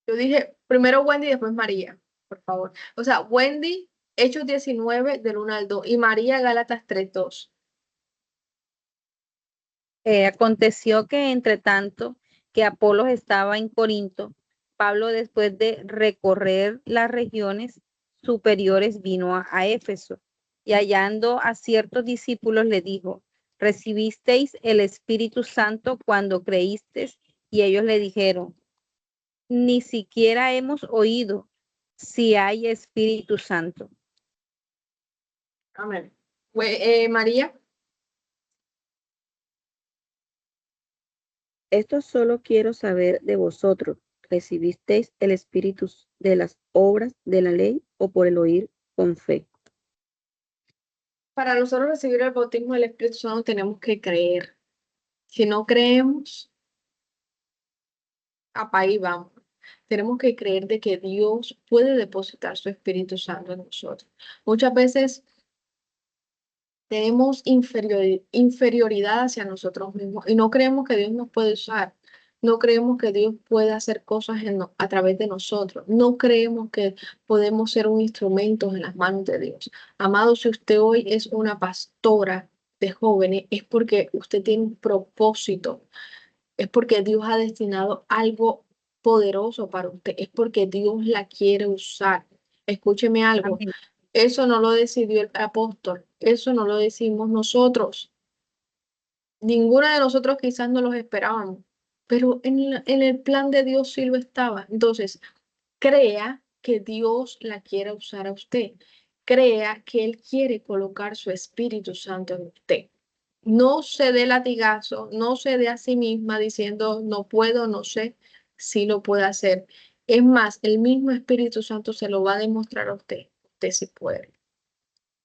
yo dije primero Wendy y después María, por favor. O sea, Wendy, Hechos 19 del 1 al 2 y María, Gálatas 3, 2. Aconteció que entre tanto que Apolos estaba en Corinto, Pablo, después de recorrer las regiones superiores, vino a Éfeso y hallando a ciertos discípulos le dijo: ¿recibisteis el Espíritu Santo cuando creísteis? Y ellos le dijeron: ni siquiera hemos oído si hay Espíritu Santo. Amén. María, Esto solo quiero saber de vosotros. ¿Recibisteis el Espíritu de las obras de la ley o por el oír con fe? Para nosotros recibir el bautismo del Espíritu Santo tenemos que creer. Si no creemos, apa ahí vamos. Tenemos que creer de que Dios puede depositar su Espíritu Santo en nosotros. Muchas veces tenemos inferioridad hacia nosotros mismos y no creemos que Dios nos puede usar. No creemos que Dios puede hacer cosas a través de nosotros. No creemos que podemos ser un instrumento en las manos de Dios. Amado, si usted hoy es una pastora de jóvenes, es porque usted tiene un propósito. Es porque Dios ha destinado algo poderoso para usted. Es porque Dios la quiere usar. Escúcheme algo. Amén. Eso no lo decidió el apóstol. Eso no lo decimos nosotros. Ninguno de nosotros quizás no los esperábamos, pero en el plan de Dios sí lo estaba. Entonces, crea que Dios la quiere usar a usted. Crea que Él quiere colocar su Espíritu Santo en usted. No se dé latigazo, no se dé a sí misma diciendo no puedo, no sé si lo puede hacer. Es más, el mismo Espíritu Santo se lo va a demostrar a usted. Usted sí puede,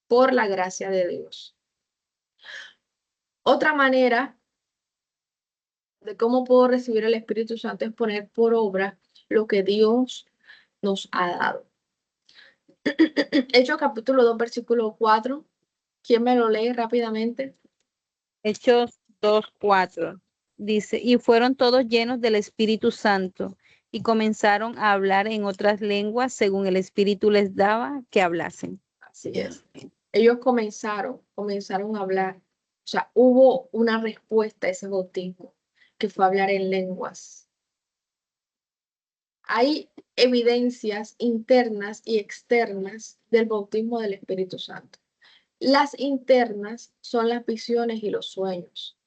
por la gracia de Dios. Otra manera de cómo puedo recibir el Espíritu Santo es poner por obra lo que Dios nos ha dado. Hechos capítulo 2, versículo 4. ¿Quién me lo lee rápidamente? Hechos 2:4 dice, y fueron todos llenos del Espíritu Santo y comenzaron a hablar en otras lenguas según el Espíritu les daba que hablasen. Así es. Ellos comenzaron a hablar. O sea, hubo una respuesta a ese bautismo, que fue hablar en lenguas. Hay evidencias internas y externas del bautismo del Espíritu Santo. Las internas son las visiones y los sueños.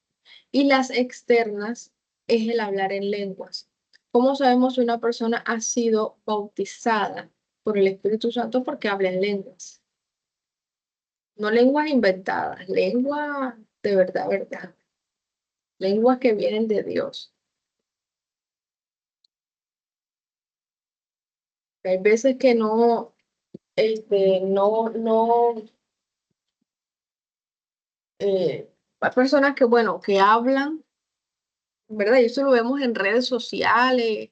Y las externas es el hablar en lenguas. ¿Cómo sabemos si una persona ha sido bautizada por el Espíritu Santo? Porque habla en lenguas. No lenguas inventadas, lenguas de verdad, verdad. Lenguas que vienen de Dios. Hay veces que no, hay personas que, bueno, que hablan, ¿verdad? Y eso lo vemos en redes sociales,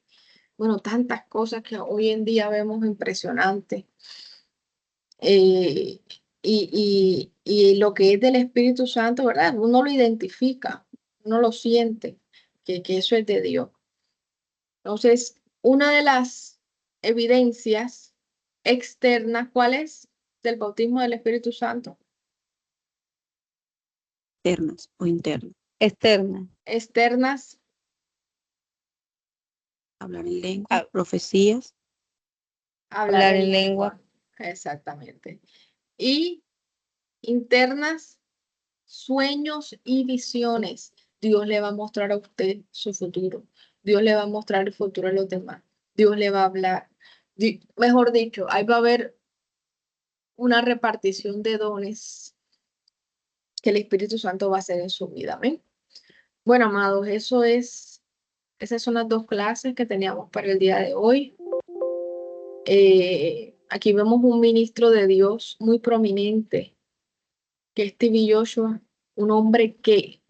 bueno, tantas cosas que hoy en día vemos impresionantes. Eh, y lo que es del Espíritu Santo, ¿verdad? Uno lo identifica, uno lo siente, que eso es de Dios. Entonces, una de las evidencias externas, ¿cuál es? Del bautismo del Espíritu Santo. Externas o internas. Externa. Externas, Hablar en lengua, Ah. profecías, hablar en en lengua. lengua. Exactamente. Y internas, sueños y visiones. Dios le va a mostrar a usted su futuro. Dios le va a mostrar el futuro a los demás. Dios le va a hablar. Mejor dicho, ahí va a haber una repartición de dones que el Espíritu Santo va a hacer en su vida. ¿Amén? Bueno, amados, esas son las dos clases que teníamos para el día de hoy. Aquí vemos un ministro de Dios muy prominente, que es T.B. Joshua, un hombre que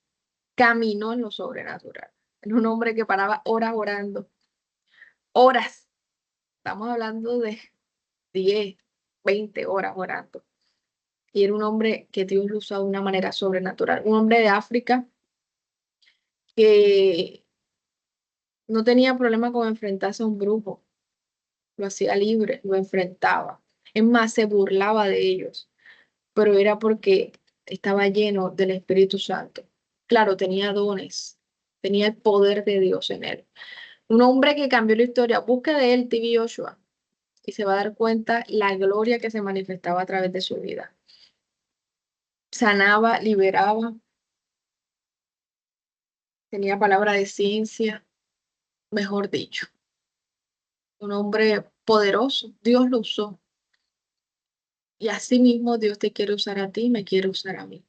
caminó en lo sobrenatural. Era un hombre que paraba horas orando. Horas. Estamos hablando de 10, 20 horas orando. Y era un hombre que Dios lo usó de una manera sobrenatural. Un hombre de África que no tenía problema con enfrentarse a un brujo. Lo hacía libre, lo enfrentaba. Es más, se burlaba de ellos. Pero era porque estaba lleno del Espíritu Santo. Claro, tenía dones. Tenía el poder de Dios en él. Un hombre que cambió la historia. Busque de él, T.B. Joshua, y se va a dar cuenta la gloria que se manifestaba a través de su vida. Sanaba, liberaba, tenía palabra de ciencia, mejor dicho. Un hombre poderoso. Dios lo usó. Y así mismo Dios te quiere usar a ti, me quiere usar a mí.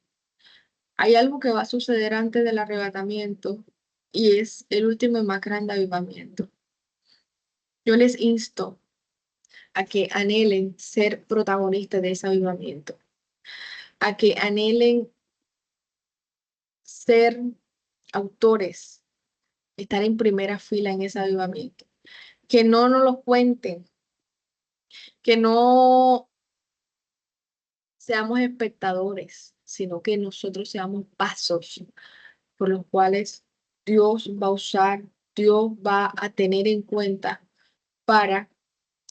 Hay algo que va a suceder antes del arrebatamiento y es el último y más grande avivamiento. Yo les insto a que anhelen ser protagonistas de ese avivamiento. a que anhelen ser autores, estar en primera fila en ese avivamiento. Que no nos lo cuenten, que no seamos espectadores, sino que nosotros seamos pasos por los cuales Dios va a usar, Dios va a tener en cuenta para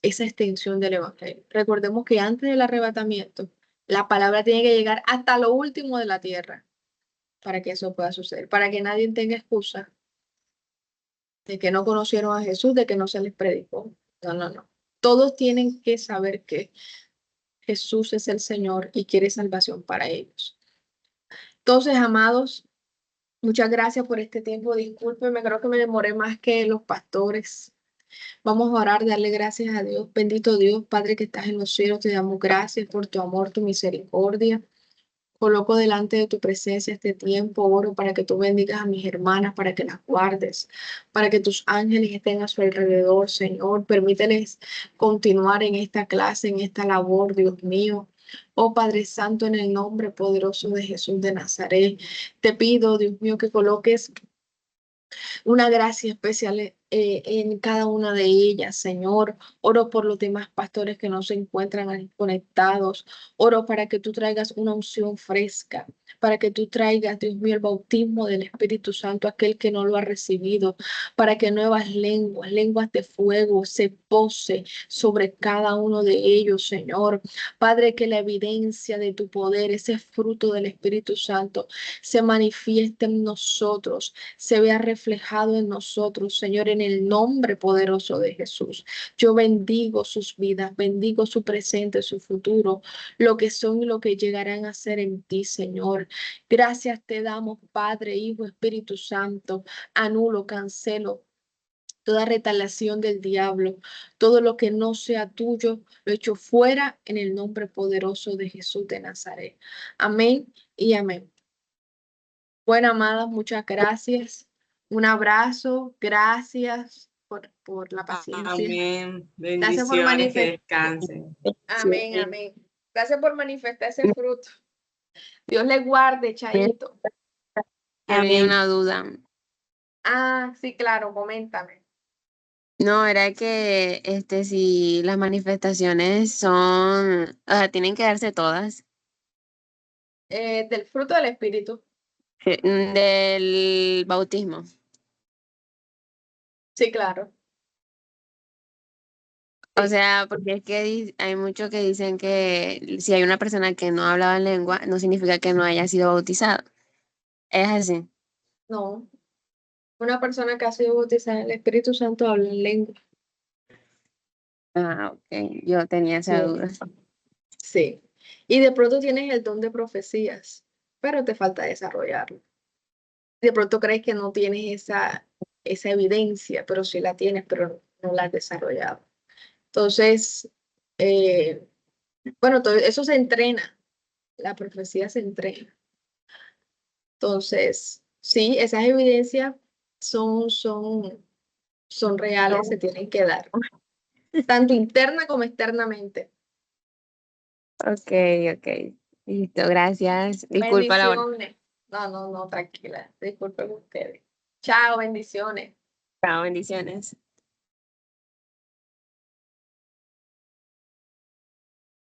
esa extensión del evangelio. Recordemos que antes del arrebatamiento, la palabra tiene que llegar hasta lo último de la tierra para que eso pueda suceder, para que nadie tenga excusa de que no conocieron a Jesús, de que no se les predicó. No, no, no. Todos tienen que saber que Jesús es el Señor y quiere salvación para ellos. Entonces, amados, muchas gracias por este tiempo. Discúlpenme, creo que me demoré más que los pastores. Vamos a orar, darle gracias a Dios. Bendito Dios, Padre que estás en los cielos, te damos gracias por tu amor, tu misericordia. Coloco delante de tu presencia este tiempo, oro para que tú bendigas a mis hermanas, para que las guardes, para que tus ángeles estén a su alrededor, Señor. Permíteles continuar en esta clase, en esta labor, Dios mío. Oh Padre Santo, en el nombre poderoso de Jesús de Nazaret, te pido, Dios mío, que coloques una gracia especial en cada una de ellas, Señor. Oro por los demás pastores que no se encuentran ahí conectados. Oro para que tú traigas una unción fresca, para que tú traigas, Dios mío, el bautismo del Espíritu Santo a aquel que no lo ha recibido, para que nuevas lenguas, lenguas de fuego se pose sobre cada uno de ellos, Señor. Padre, que la evidencia de tu poder, ese fruto del Espíritu Santo, se manifieste en nosotros, se vea reflejado en nosotros, Señor, en el nombre poderoso de Jesús. Yo bendigo sus vidas, bendigo su presente, su futuro, lo que son y lo que llegarán a ser en ti, Señor. Gracias te damos, Padre, Hijo, Espíritu Santo. Anulo, cancelo toda retaliación del diablo, todo lo que no sea tuyo, lo echo fuera en el nombre poderoso de Jesús de Nazaret. Amén y amén. Bueno, amadas, muchas gracias. Un abrazo. Gracias por la paciencia. Amén. Gracias por Bendiciones, que descansen. Amén, amén. Gracias por manifestar ese fruto. Dios le guarde, Chaito. Tenía Amén. una duda. Ah, sí, claro, coméntame. No, era que si las manifestaciones son, o sea, tienen que darse todas. Del fruto del Espíritu. Del bautismo. Sí, claro. O Sí. sea, porque es que hay muchos que dicen que si hay una persona que no hablaba en lengua, no significa que no haya sido bautizado. Es así. No. Una persona que ha sido bautizada en el Espíritu Santo habla en lengua. Ah, ok. Yo tenía esa duda. Sí. Y de pronto tienes el don de profecías, pero te falta desarrollarlo. De pronto crees que no tienes esa evidencia, pero sí la tienes, pero no la has desarrollado. Entonces, bueno, todo eso se entrena, la profecía se entrena. Entonces, sí, esas evidencias son reales, se tienen que dar, tanto interna como externamente. Ok, ok. Listo, gracias. Disculpa la hora. Bendiciones. No, no, no, tranquila. Disculpen ustedes. Chao, bendiciones. Chao, bendiciones.